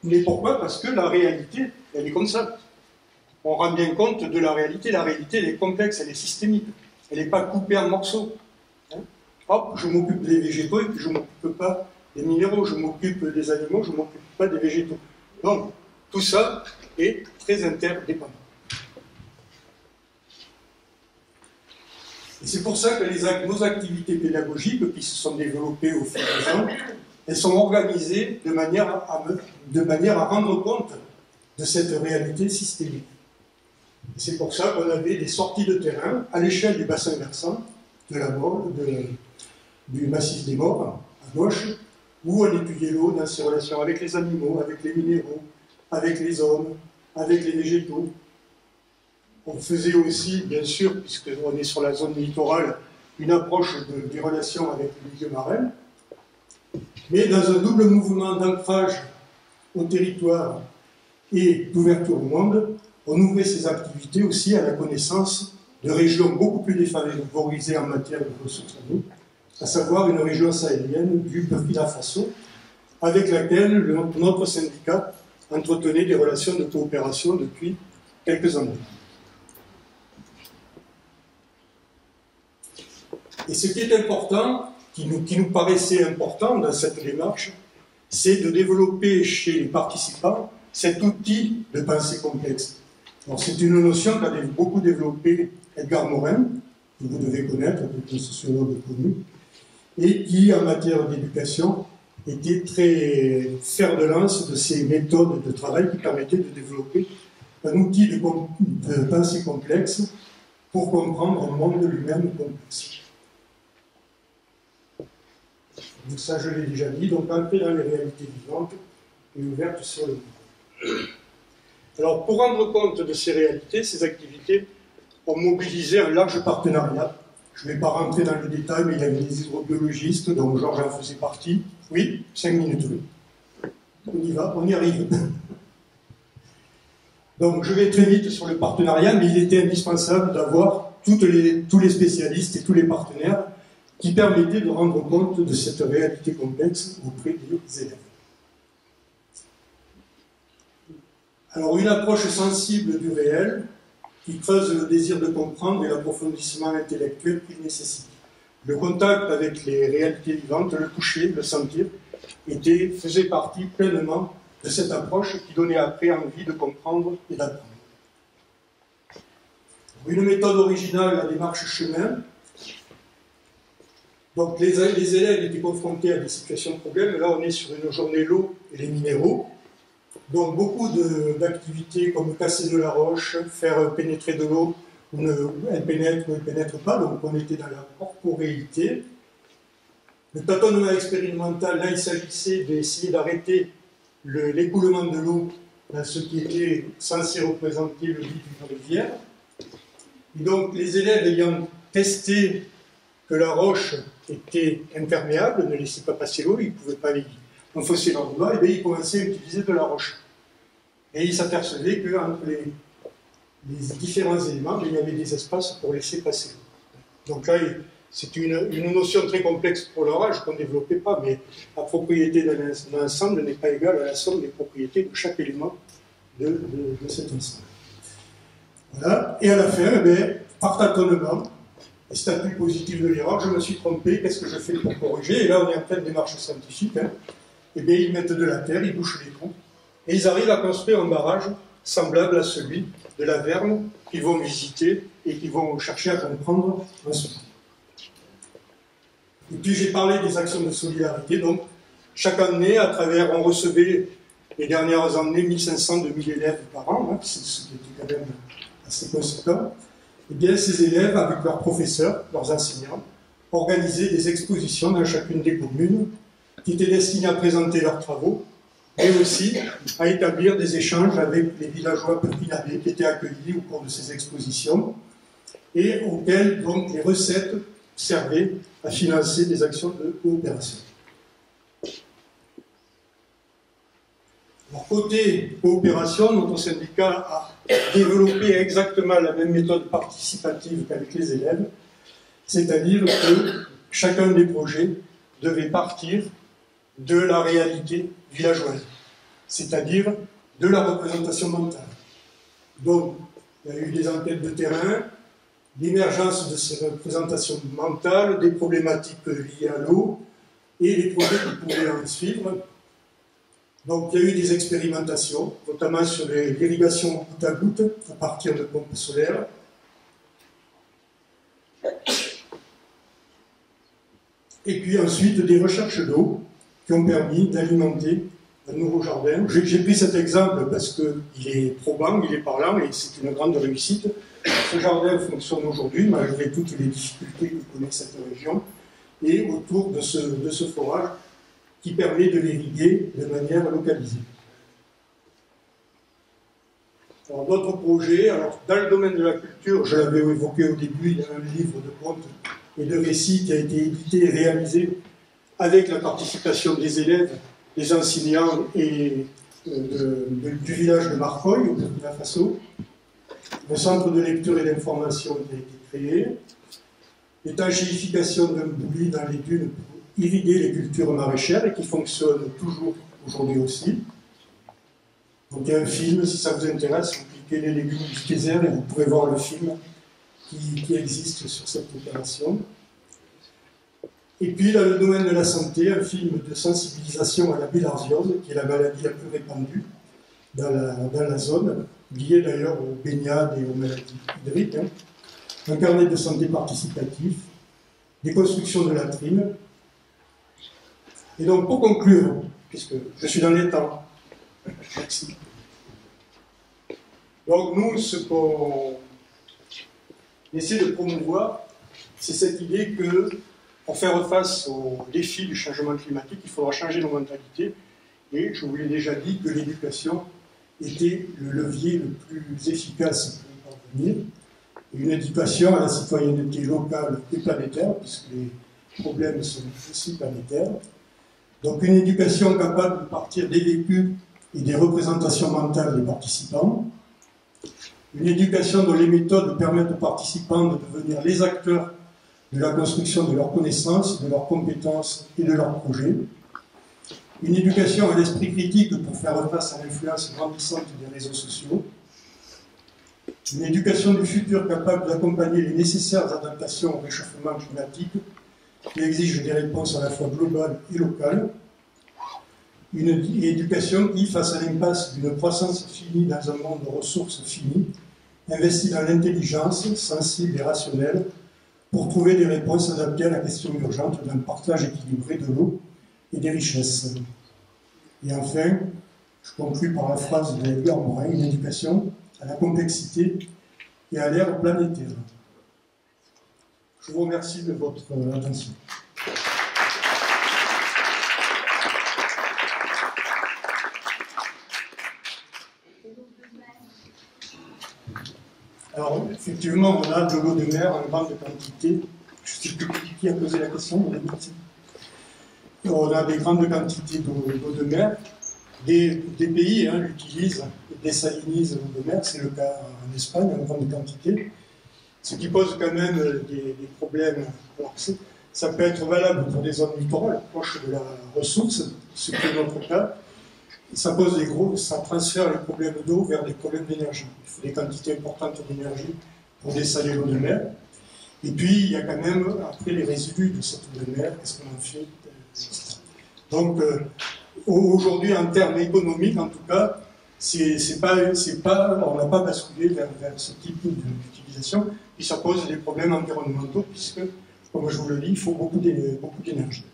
Speaker 1: Mais pourquoi? Parce que la réalité, elle est comme ça. On rend bien compte de la réalité, elle est complexe, elle est systémique, elle n'est pas coupée en morceaux. Hop, je m'occupe des végétaux et puis je ne m'occupe pas des minéraux, je m'occupe des animaux, je ne m'occupe pas des végétaux. Donc, tout ça est très interdépendant. Et c'est pour ça que nos activités pédagogiques qui se sont développées au fil des ans, elles sont organisées de manière à rendre compte de cette réalité systémique. Et c'est pour ça qu'on avait des sorties de terrain à l'échelle du bassin versant de la Morne, du massif des Morts, à gauche, où on étudiait l'eau dans ses relations avec les animaux, avec les minéraux, avec les hommes, avec les végétaux, On faisait aussi, bien sûr, puisqu'on est sur la zone littorale, une approche des relations avec le milieu marin, mais dans un double mouvement d'ancrage au territoire et d'ouverture au monde, on ouvrait ces activités aussi à la connaissance de régions beaucoup plus défavorisées en matière de ressources en eau, à savoir une région sahélienne du Burkina Faso, avec laquelle notre syndicat entretenait des relations de coopération depuis quelques années. Et ce qui est important, qui nous paraissait important dans cette démarche, c'est de développer chez les participants cet outil de pensée complexe. C'est une notion qu'a beaucoup développée Edgar Morin, que vous devez connaître, qui est un sociologue connu, et qui, en matière d'éducation, était très fer de lance de ces méthodes de travail qui permettaient de développer un outil de pensée complexe pour comprendre un monde lui-même complexe. Donc ça, je l'ai déjà dit, donc entrer dans les réalités vivantes et ouverte sur le monde. Alors, pour rendre compte de ces réalités, ces activités ont mobilisé un large partenariat. Je ne vais pas rentrer dans le détail, mais il y avait des hydrobiologistes, dont Georges en faisait partie. Oui, 5 minutes, oui. On y va, on y arrive. Donc, je vais très vite sur le partenariat, mais il était indispensable d'avoir tous les spécialistes et tous les partenaires qui permettaient de rendre compte de cette réalité complexe auprès des élèves. Alors, une approche sensible du réel qui creuse le désir de comprendre et l'approfondissement intellectuel qu'il nécessite. Le contact avec les réalités vivantes, le toucher, le sentir, faisait partie pleinement de cette approche qui donnait après envie de comprendre et d'apprendre. Une méthode originale, la démarche chemin. Donc les élèves étaient confrontés à des situations de problème. Là, on est sur une journée l'eau et les minéraux. Donc beaucoup d'activités comme casser de la roche, faire pénétrer de l'eau, elle pénètre ou elle ne pénètre pas, donc on était dans la corporéité. Le tâtonnement expérimental, là il s'agissait d'essayer d'arrêter l'écoulement de l'eau dans ce qui était censé représenter le lit d'une rivière. Et donc les élèves ayant testé que la roche était imperméable, ne laissait pas passer l'eau, ils ne pouvaient pas enfoncer leur doigt, et bien ils commençaient à utiliser de la roche. Et ils s'apercevaient qu'entre les différents éléments, il y avait des espaces pour laisser passer l'eau. Donc là, c'est une notion très complexe pour leur âge qu'on ne développait pas, mais la propriété d'un ensemble n'est pas égale à la somme des propriétés de chaque élément de cet ensemble. Voilà. Et à la fin, par tâtonnement, et statut positif de l'erreur, je me suis trompé, qu'est-ce que je fais pour corriger? Et là, on est en pleine démarche scientifique. Et bien, ils mettent de la terre, ils bouchent les trous, et ils arrivent à construire un barrage semblable à celui de la Verne qu'ils vont visiter et qu'ils vont chercher à comprendre ensuite. Et puis, j'ai parlé des actions de solidarité. Donc, chaque année, on recevait les dernières années 1500-2000 élèves par an, ce qui était quand même assez conséquent. Et bien, ces élèves, avec leurs professeurs, leurs enseignants, organisaient des expositions dans chacune des communes qui étaient destinées à présenter leurs travaux, mais aussi à établir des échanges avec les villageois burkinabés qui étaient accueillis au cours de ces expositions et auxquels donc les recettes servaient à financer des actions de coopération. Alors, côté coopération, notre syndicat a développé exactement la même méthode participative qu'avec les élèves, c'est-à-dire que chacun des projets devait partir de la réalité villageoise, c'est-à-dire de la représentation mentale. Donc, il y a eu des enquêtes de terrain, l'émergence de ces représentations mentales, des problématiques liées à l'eau et les projets qui pouvaient en suivre. Donc, il y a eu des expérimentations, notamment sur l'irrigation goutte à goutte à partir de pompes solaires. Et puis ensuite, des recherches d'eau qui ont permis d'alimenter un nouveau jardin. J'ai pris cet exemple parce qu'il est probant, il est parlant et c'est une grande réussite. Ce jardin fonctionne aujourd'hui, malgré toutes les difficultés que connaît cette région, et autour de ce forage qui permet de l'irriguer de manière localisée. Alors, d'autres projets, alors, dans le domaine de la culture, je l'avais évoqué au début, il y a un livre de contes et de récits qui a été édité et réalisé avec la participation des élèves, des enseignants et du village de Marcoy, au Burkina Faso. Le centre de lecture et d'information qui a été créé. L'étagification d'un bouli dans les dunes pour irriguer les cultures maraîchères et qui fonctionne toujours aujourd'hui aussi. Donc il y a un film, si ça vous intéresse, vous cliquez les légumes du désert et vous pourrez voir le film qui existe sur cette opération. Et puis dans le domaine de la santé, un film de sensibilisation à la bilharziose, qui est la maladie la plus répandue dans la zone, liée d'ailleurs aux baignades et aux maladies hydriques. Un carnet de santé participatif, des constructions de latrines. Et donc pour conclure, puisque je suis dans les temps, merci. Donc nous, ce qu'on essaie de promouvoir, c'est cette idée que pour faire face aux défis du changement climatique, il faudra changer nos mentalités. Et je vous l'ai déjà dit que l'éducation était le levier le plus efficace pour y parvenir. Une éducation à la citoyenneté locale et planétaire, puisque les problèmes sont aussi planétaires. Donc une éducation capable de partir des vécus et des représentations mentales des participants. Une éducation dont les méthodes permettent aux participants de devenir les acteurs de la construction de leurs connaissances, de leurs compétences et de leurs projets. Une éducation à l'esprit critique pour faire face à l'influence grandissante des réseaux sociaux. Une éducation du futur capable d'accompagner les nécessaires adaptations au réchauffement climatique qui exigent des réponses à la fois globales et locales. Une éducation qui, face à l'impasse d'une croissance finie dans un monde de ressources finies, investit dans l'intelligence sensible et rationnelle pour trouver des réponses adaptées à la question urgente d'un partage équilibré de l'eau et des richesses. Et enfin, je conclus par la phrase de Edgar Morin, une éducation à la complexité et à l'ère planétaire. Je vous remercie de votre attention. Alors, effectivement, on a de l'eau de mer en grande quantité. Je ne sais plus qui a posé la question. On a des grandes quantités d'eau de mer. Des pays l'utilisent, désalinisent l'eau de mer. C'est le cas en Espagne, en grande quantité. Ce qui pose quand même des problèmes. Alors, ça peut être valable pour des zones littorales, proches de la ressource, ce qui est notre cas. Ça transfère les problèmes d'eau vers des problèmes d'énergie. Il faut des quantités importantes d'énergie pour dessaler l'eau de mer. Et puis, il y a quand même, après, les résidus de cette eau de mer, qu'est-ce qu'on en fait, etc. Donc, aujourd'hui, en termes économiques, en tout cas, on n'a pas basculé vers ce type d'utilisation. Puis ça pose des problèmes environnementaux, puisque, comme je vous le dis, il faut beaucoup d'énergie.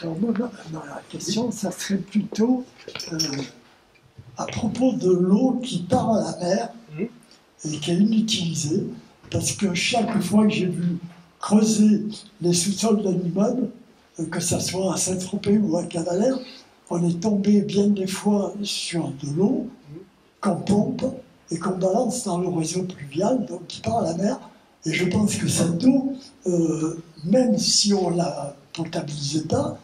Speaker 5: Alors moi, ma question, ça serait plutôt à propos de l'eau qui part à la mer et qui est inutilisée, parce que chaque fois que j'ai vu creuser les sous-sols d'un immeuble, que ce soit à Saint-Tropez ou à Cavalère, on est tombé bien des fois sur de l'eau qu'on pompe et qu'on balance dans le réseau pluvial, donc qui part à la mer. Et je pense que cette eau, même si on ne la potabilisait pas,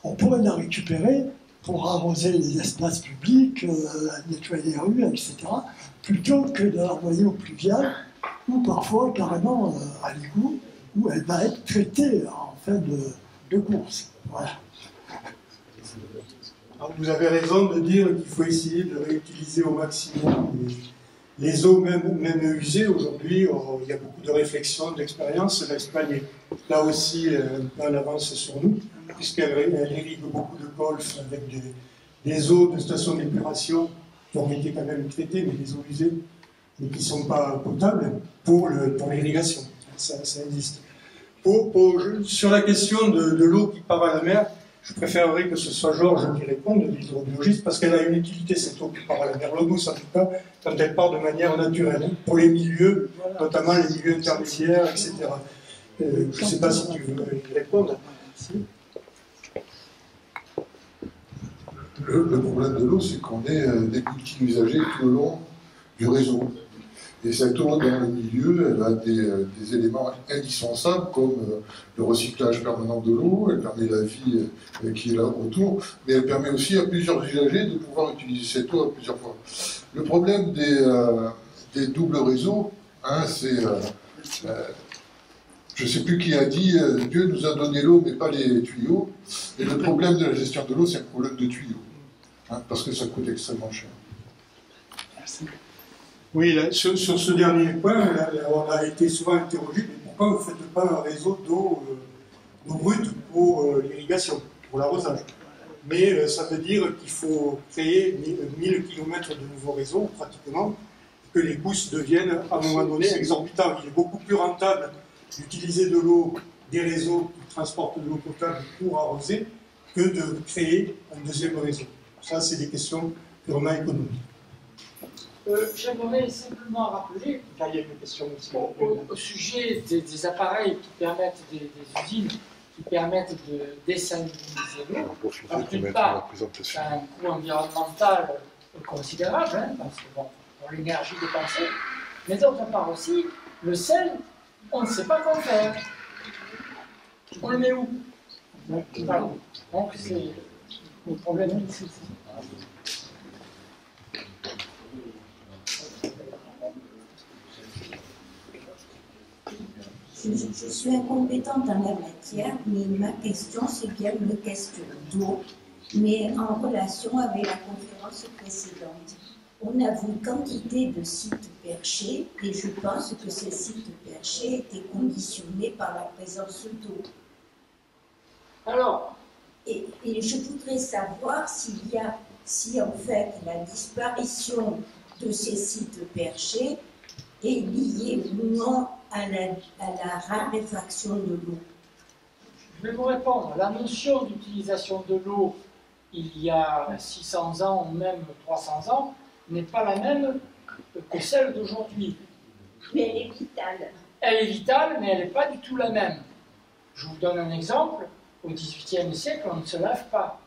Speaker 5: on pourrait la récupérer pour arroser les espaces publics, nettoyer les rues, etc., plutôt que de l'envoyer au pluvial, ou parfois carrément à l'égout, où elle va être traitée en fin de course. Voilà.
Speaker 1: Alors, vous avez raison de dire qu'il faut essayer de réutiliser au maximum les eaux même usées. Aujourd'hui, il y a beaucoup de réflexions, d'expériences. L'Espagne est là aussi un peu en avance sur nous, puisqu'elle irrigue beaucoup de golfs avec des eaux de stations d'épuration qui ont été quand même traitées, mais des eaux usées, mais qui ne sont pas potables pour l'irrigation. Ça existe. Sur la question de l'eau qui part à la mer, je préférerais que ce soit Georges qui réponde, l'hydrobiologiste, parce qu'elle a une utilité, cette eau qui part à la mer. L'eau douce, en tout cas, quand elle part de manière naturelle, pour les milieux, notamment les milieux intermédiaires, etc. Je ne sais pas si tu veux y répondre.
Speaker 6: Le problème de l'eau, c'est qu'on est des multi-usagers tout le long du réseau. Et cette eau, dans le milieu, elle a des éléments indispensables comme le recyclage permanent de l'eau, elle permet la vie qui est là autour, mais elle permet aussi à plusieurs usagers de pouvoir utiliser cette eau à plusieurs fois. Le problème des doubles réseaux, hein, c'est... je ne sais plus qui a dit Dieu nous a donné l'eau, mais pas les tuyaux. Et le problème de la gestion de l'eau, c'est un problème de tuyaux, hein, parce que ça coûte extrêmement cher.
Speaker 5: Merci.
Speaker 1: Oui, là, sur ce dernier point, là, on a été souvent interrogé, mais pourquoi vous ne faites pas un réseau d'eau brute pour l'irrigation, pour l'arrosage? Mais ça veut dire qu'il faut créer 1000 km de nouveaux réseaux, pratiquement, que les coûts deviennent à un moment donné exorbitants. Il est beaucoup plus rentable d'utiliser de l'eau des réseaux qui transportent de l'eau potable pour arroser que de créer un deuxième réseau. Ça, c'est des questions purement économiques.
Speaker 2: J'aimerais simplement rappeler,
Speaker 1: Là, il y a une question aussi.
Speaker 2: au sujet des appareils qui permettent, des usines qui permettent de désaliniser l'eau, d'une part, ça a un coût environnemental considérable, hein, parce que bon, pour l'énergie dépensée, mais d'autre part aussi, le sel, on ne sait pas quoi faire. On le met où? Voilà. Donc c'est le problème ici.
Speaker 7: Je suis incompétente dans la matière, mais ma question, c'est bien une question d'eau, mais en relation avec la conférence précédente. On a vu quantité de sites perchés, et je pense que ces sites perchés étaient conditionnés par la présence d'eau.
Speaker 2: Alors,
Speaker 7: et je voudrais savoir si en fait la disparition de ces sites perchés est liée ou non à la raréfaction de l'eau.
Speaker 2: je vais vous répondre. La notion d'utilisation de l'eau il y a 600 ans ou même 300 ans n'est pas la même que celle d'aujourd'hui.
Speaker 7: Mais elle est vitale.
Speaker 2: Elle est vitale, mais elle n'est pas du tout la même. Je vous donne un exemple. Au XVIIIe siècle, on ne se lave pas.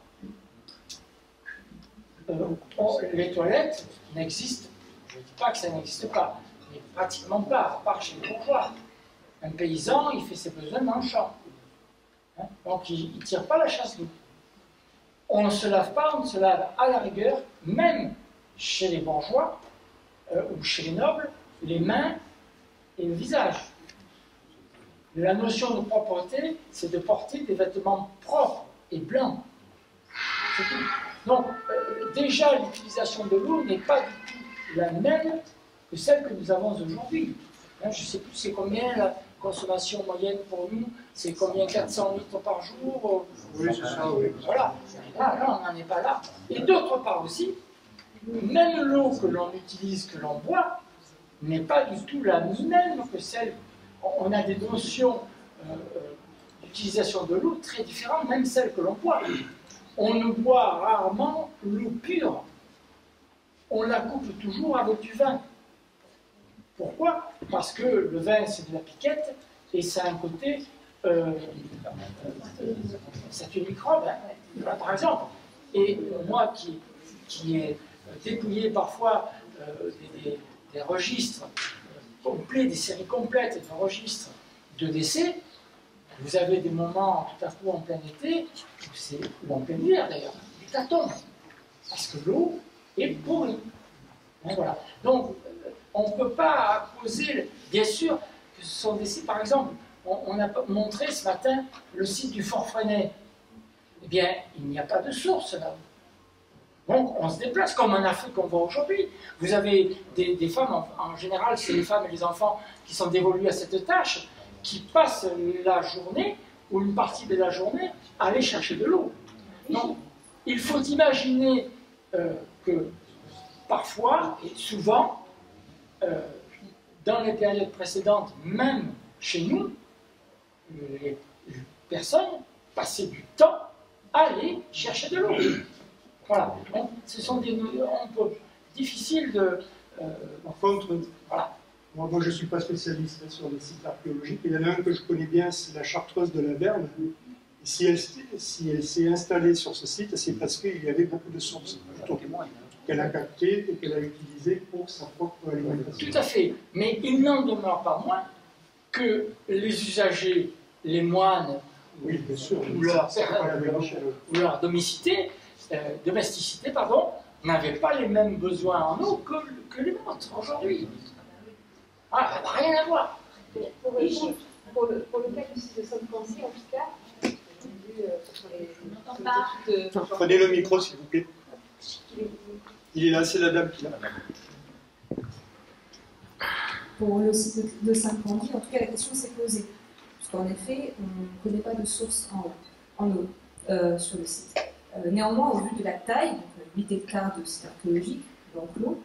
Speaker 2: Les toilettes n'existent, je ne dis pas que ça n'existe pas, mais pratiquement pas, à part chez les bourgeois. Un paysan, il fait ses besoins dans le champ. Hein? Donc il ne tire pas la chasse d'eau. On ne se lave pas, on se lave à la rigueur, même chez les bourgeois ou chez les nobles, les mains et le visage. La notion de propreté, c'est de porter des vêtements propres et blancs. C'est tout. Donc, déjà, l'utilisation de l'eau n'est pas du tout la même que celle que nous avons aujourd'hui. Hein, je ne sais plus c'est combien la consommation moyenne pour nous, c'est combien 400 litres par jour.
Speaker 1: Oui, c'est ça, oui.
Speaker 2: Voilà. Là, on n'en est pas là. Et d'autre part aussi, même l'eau que l'on utilise, que l'on boit, n'est pas du tout la même que celle. On a des notions d'utilisation de l'eau très différentes, même celles que l'on boit. On ne boit rarement l'eau pure. On la coupe toujours avec du vin. Pourquoi? Parce que le vin, c'est de la piquette et ça a un côté... c'est une microbe, hein, par exemple. Et moi qui ai dépouillé parfois des registres complets, des séries complètes de registres de décès, vous avez des moments tout à coup en plein été, ou en plein hiver d'ailleurs, d'hécatombe, parce que l'eau est pourrie. Hein, voilà. Donc, on ne peut pas poser, bien sûr, que ce sont des sites, par exemple, on a montré ce matin le site du Fort Freinet. Eh bien, il n'y a pas de source là. Donc, on se déplace comme en Afrique on voit aujourd'hui. Vous avez des femmes, en général, c'est les femmes et les enfants qui sont dévolus à cette tâche, qui passent la journée, ou une partie de la journée, à aller chercher de l'eau. Donc, il faut imaginer que parfois, et souvent, dans les périodes précédentes, même chez nous, les personnes passaient du temps à aller chercher de l'eau. Voilà. Donc, ce sont des difficiles de...
Speaker 1: Par contre,
Speaker 2: voilà.
Speaker 1: moi je ne suis pas spécialiste sur les sites archéologiques. Il y en a un que je connais bien, c'est la Chartreuse de la Verne, Et si elle s'est installée sur ce site, c'est parce qu'il y avait beaucoup de sources autour qu'elle a captées et qu'elle a utilisées pour sa propre alimentation.
Speaker 2: Tout à fait. Mais il n'en demeure pas moins que les usagers, les moines,
Speaker 1: Oui, bien sûr.
Speaker 2: ou leur domesticité, n'avaient pas les mêmes besoins en eau que les nôtres aujourd'hui. Ah, ça n'a rien à voir.
Speaker 4: Pour le cas du site de Sainte-Pensée, en tout cas, j'ai vu sur les études.
Speaker 1: Prenez le micro, s'il vous plaît. Il est là, c'est la dame qui l'a.
Speaker 8: Pour le site de Saint-Candie, en tout cas, la question s'est posée. Puisqu'en effet, on ne connaît pas de source en eau sur le site. Néanmoins, au vu de la taille, donc 8 hectares de site archéologique, d'enclos,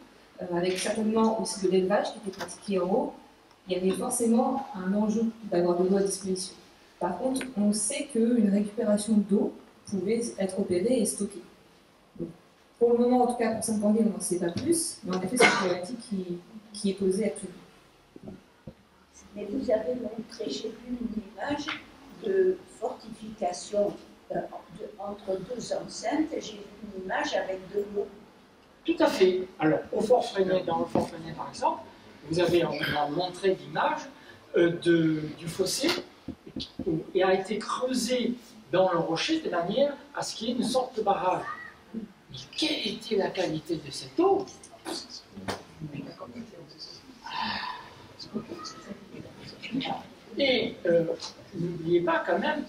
Speaker 8: avec certainement aussi de l'élevage qui était pratiqué en eau, il y avait forcément un enjeu d'avoir de l'eau à disposition. Par contre, on sait qu'une récupération d'eau pouvait être opérée et stockée. Donc, pour le moment, en tout cas, pour Saint-Candie, on n'en sait pas plus, mais en effet, c'est une problématique qui est posée actuellement.
Speaker 7: Mais vous avez montré, j'ai vu une image de fortification entre deux enceintes, j'ai vu une image avec de l'eau.
Speaker 2: Tout à fait. Alors, au Fort Freinet, dans le Fort Freinet par exemple, vous avez, on a montré l'image du fossé et a été creusé dans le rocher de manière à ce qu'il y ait une sorte de barrage. Mais quelle était la qualité de cette eau? Et n'oubliez pas quand même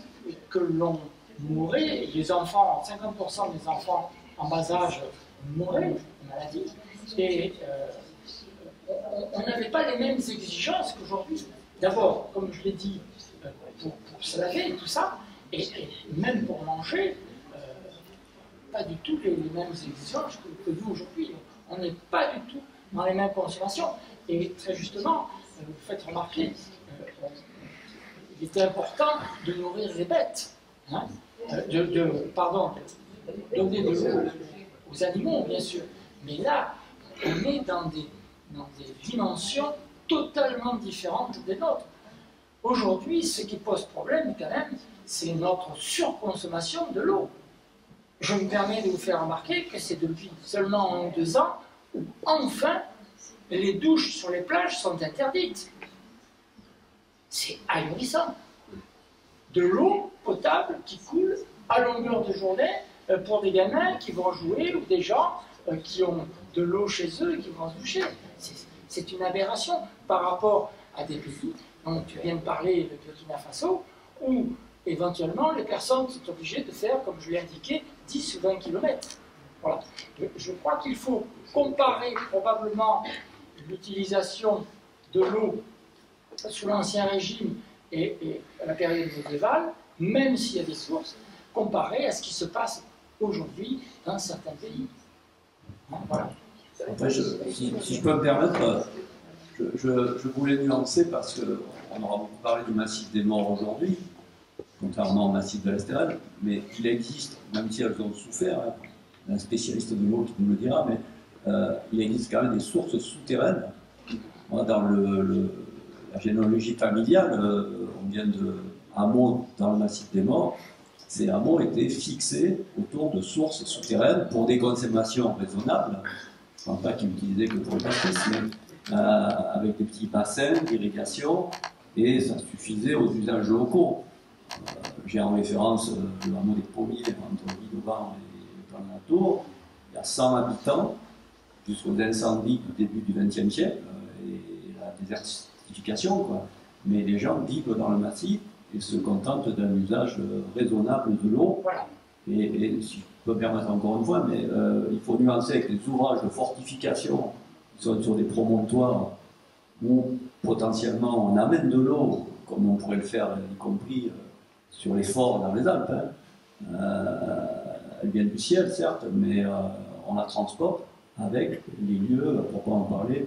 Speaker 2: que l'on mourait, les enfants, 50% des enfants en bas âge mouraient de maladie, et on n'avait pas les mêmes exigences qu'aujourd'hui. D'abord, comme je l'ai dit, pour se laver et tout ça, et même pour manger, pas du tout les mêmes exigences que nous aujourd'hui. On n'est pas du tout dans les mêmes consommations. Et très justement, vous faites remarquer, il était important de nourrir les bêtes, hein, donner de l'eau aux animaux, bien sûr. Mais là, on est dans des dimensions totalement différentes des nôtres. Aujourd'hui, ce qui pose problème, quand même, c'est notre surconsommation de l'eau. Je me permets de vous faire remarquer que c'est depuis seulement 1 ou 2 ans où, enfin, les douches sur les plages sont interdites. C'est ahurissant. De l'eau potable qui coule à longueur de journée pour des gamins qui vont jouer ou des gens qui ont de l'eau chez eux et qui vont se doucher. C'est une aberration par rapport à des pays dont tu viens de parler, le Burkina Faso, où éventuellement les personnes sont obligées de faire, comme je l'ai indiqué, 10 ou 20 km. Voilà. Je crois qu'il faut comparer probablement l'utilisation de l'eau sous l'Ancien Régime et la période médiévale, même s'il y a des sources, comparé à ce qui se passe aujourd'hui dans certains pays. Voilà.
Speaker 9: Après, si je peux me permettre, je voulais nuancer parce qu'on aura beaucoup parlé du massif des morts aujourd'hui, contrairement au massif de l'Estérel, mais il existe, même si elles ont souffert, hein, un spécialiste de l'eau qui nous le dira, mais il existe quand même des sources souterraines. Moi, dans la généalogie familiale, on vient de hameaux dans le massif des morts. Ces hameaux étaient fixés autour de sources souterraines pour des consommations raisonnables. Je ne pense pas qu'ils n'utilisaient que pour le pastis, mais avec des petits bassins d'irrigation, et ça suffisait aux usages locaux. J'ai en référence le hameau des Pommiers entre Villevan et Plan-la-Tour. Il y a 100 habitants jusqu'aux incendies du début du XXe siècle et la désertification, quoi. Mais les gens vivent dans le massif et se contentent d'un usage raisonnable de l'eau.
Speaker 2: Voilà.
Speaker 9: Et si je peux me permettre encore une fois, mais il faut nuancer avec les ouvrages de fortification qui sont sur des promontoires où potentiellement on amène de l'eau, comme on pourrait le faire, y compris sur les forts dans les Alpes. Elle vient du ciel, certes, mais on la transporte avec les lieux, à proprement parler,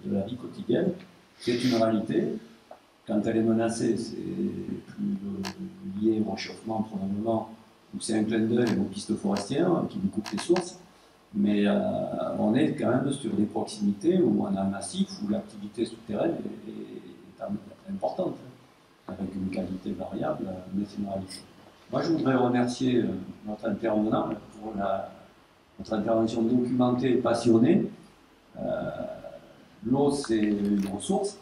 Speaker 9: de la vie quotidienne. C'est une réalité. Quand elle est menacée, c'est plus lié au réchauffement probablement, ou c'est un clin d'œil aux pistes forestières qui nous coupent les sources. Mais on est quand même sur des proximités où on a un massif où l'activité souterraine est importante, avec une qualité variable, mais c'est une réalité. Moi, je voudrais remercier notre intervenant pour notre intervention documentée et passionnée. L'eau, c'est une ressource.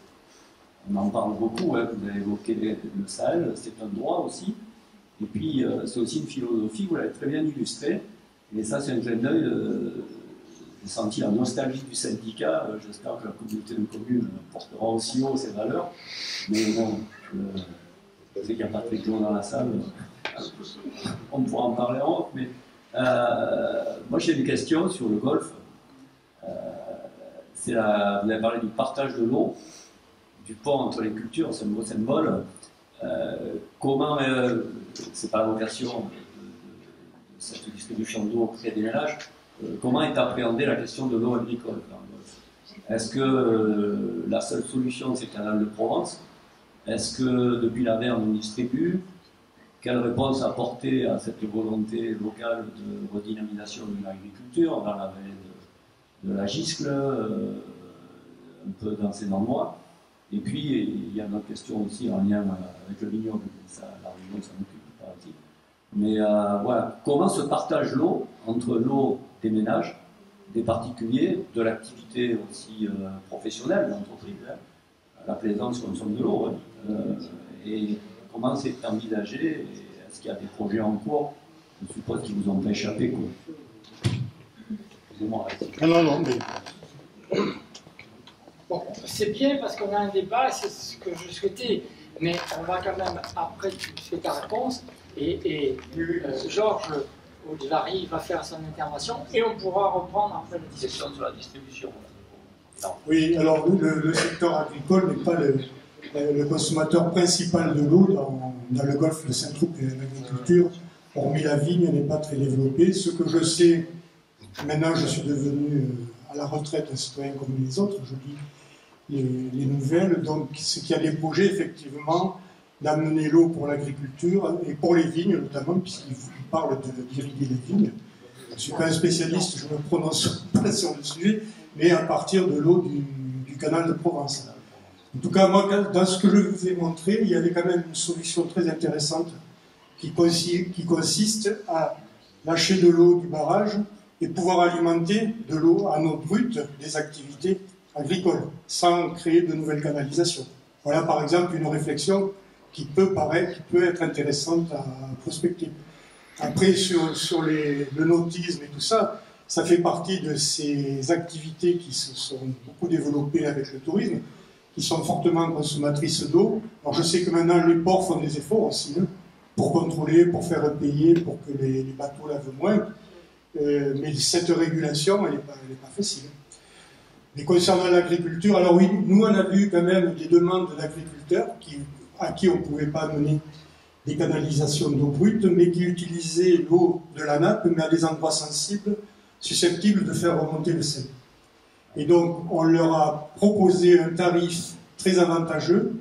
Speaker 9: On en parle beaucoup, hein. Vous avez évoqué le Sahel, c'est un droit aussi. Et puis, c'est aussi une philosophie, vous l'avez très bien illustré. Et ça, c'est un clin d'œil. J'ai senti la nostalgie du syndicat. J'espère que la communauté de communes portera aussi haut ces valeurs. Mais bon, je sais qu'il n'y a pas très clos dans la salle. On pourra en parler en off. Mais moi, j'ai une question sur le golfe. Vous avez parlé du partage de l'eau, du pont entre les cultures, c'est un beau symbole. Comment, c'est pas la vocation de cette distribution d'eau auprès des ménages, comment est appréhendée la question de l'eau agricole dans le Golfe? Est-ce que la seule solution c'est le canal de Provence? Est-ce que depuis la mer on distribue? Quelle réponse apporter à cette volonté locale de redynamisation de l'agriculture dans la vallée de la Giscle, un peu dans ces endroits? Et puis, il y a une autre question aussi en lien avec le vignoble, la région s'en occupe pas aussi. Mais voilà, comment se partage l'eau entre l'eau des ménages, des particuliers, de l'activité aussi professionnelle de l'entreprise, hein. La plaisance consomme de l'eau, hein. Et comment c'est envisagé? Est-ce qu'il y a des projets en cours? Je suppose qu'ils vous ont pas échappé, quoi. Excusez-moi.
Speaker 1: Non, mais...
Speaker 2: Bon, c'est bien parce qu'on a un débat, c'est ce que je souhaitais, mais on va quand même, après tu fais ta réponse, et Georges Olivary va faire son intervention, et on pourra reprendre après la discussion sur la distribution.
Speaker 1: Non. Oui, alors le secteur agricole n'est pas le consommateur principal de l'eau dans le golfe de Saint-Troup, et l'agriculture, hormis la vigne, n'est pas très développée. Ce que je sais, maintenant je suis devenu à la retraite un citoyen comme les autres, je lis les nouvelles, donc c'est qu'il y a des projets effectivement d'amener l'eau pour l'agriculture et pour les vignes notamment, puisqu'ils parlent d'irriguer les vignes. Je ne suis pas un spécialiste, je ne me prononce pas sur le sujet, mais à partir de l'eau du canal de Provence. En tout cas, moi, dans ce que je vous ai montré, il y avait quand même une solution très intéressante qui consiste à lâcher de l'eau du barrage et pouvoir alimenter de l'eau en eau brute des activités agricoles, sans créer de nouvelles canalisations. Voilà par exemple une réflexion qui peut être intéressante à prospecter. Après, sur le nautisme et tout ça, ça fait partie de ces activités qui se sont beaucoup développées avec le tourisme, qui sont fortement consommatrices d'eau. Alors je sais que maintenant les ports font des efforts aussi, hein, pour contrôler, pour faire payer, pour que les bateaux lavent moins. Mais cette régulation, elle n'est pas facile. Mais concernant l'agriculture, alors oui, nous on a vu quand même des demandes d'agriculteurs à qui on ne pouvait pas amener des canalisations d'eau brute, mais qui utilisaient l'eau de la nappe, mais à des endroits sensibles, susceptibles de faire remonter le sel. Et donc on leur a proposé un tarif très avantageux,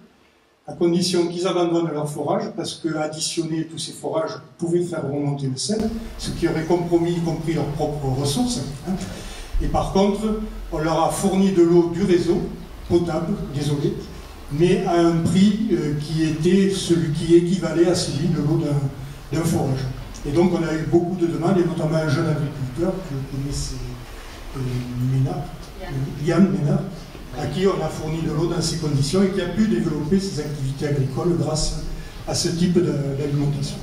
Speaker 1: à condition qu'ils abandonnent leur forage, parce qu'additionner tous ces forages pouvait faire remonter le sel, ce qui aurait compromis y compris leurs propres ressources. Hein. Et par contre, on leur a fourni de l'eau du réseau, potable, désolé, mais à un prix qui était celui qui équivalait à celui de l'eau d'un forage. Et donc on a eu beaucoup de demandes, et notamment un jeune agriculteur que vous connaissez, Yann Ménard, à qui on a fourni de l'eau dans ces conditions et qui a pu développer ses activités agricoles grâce à ce type d'alimentation.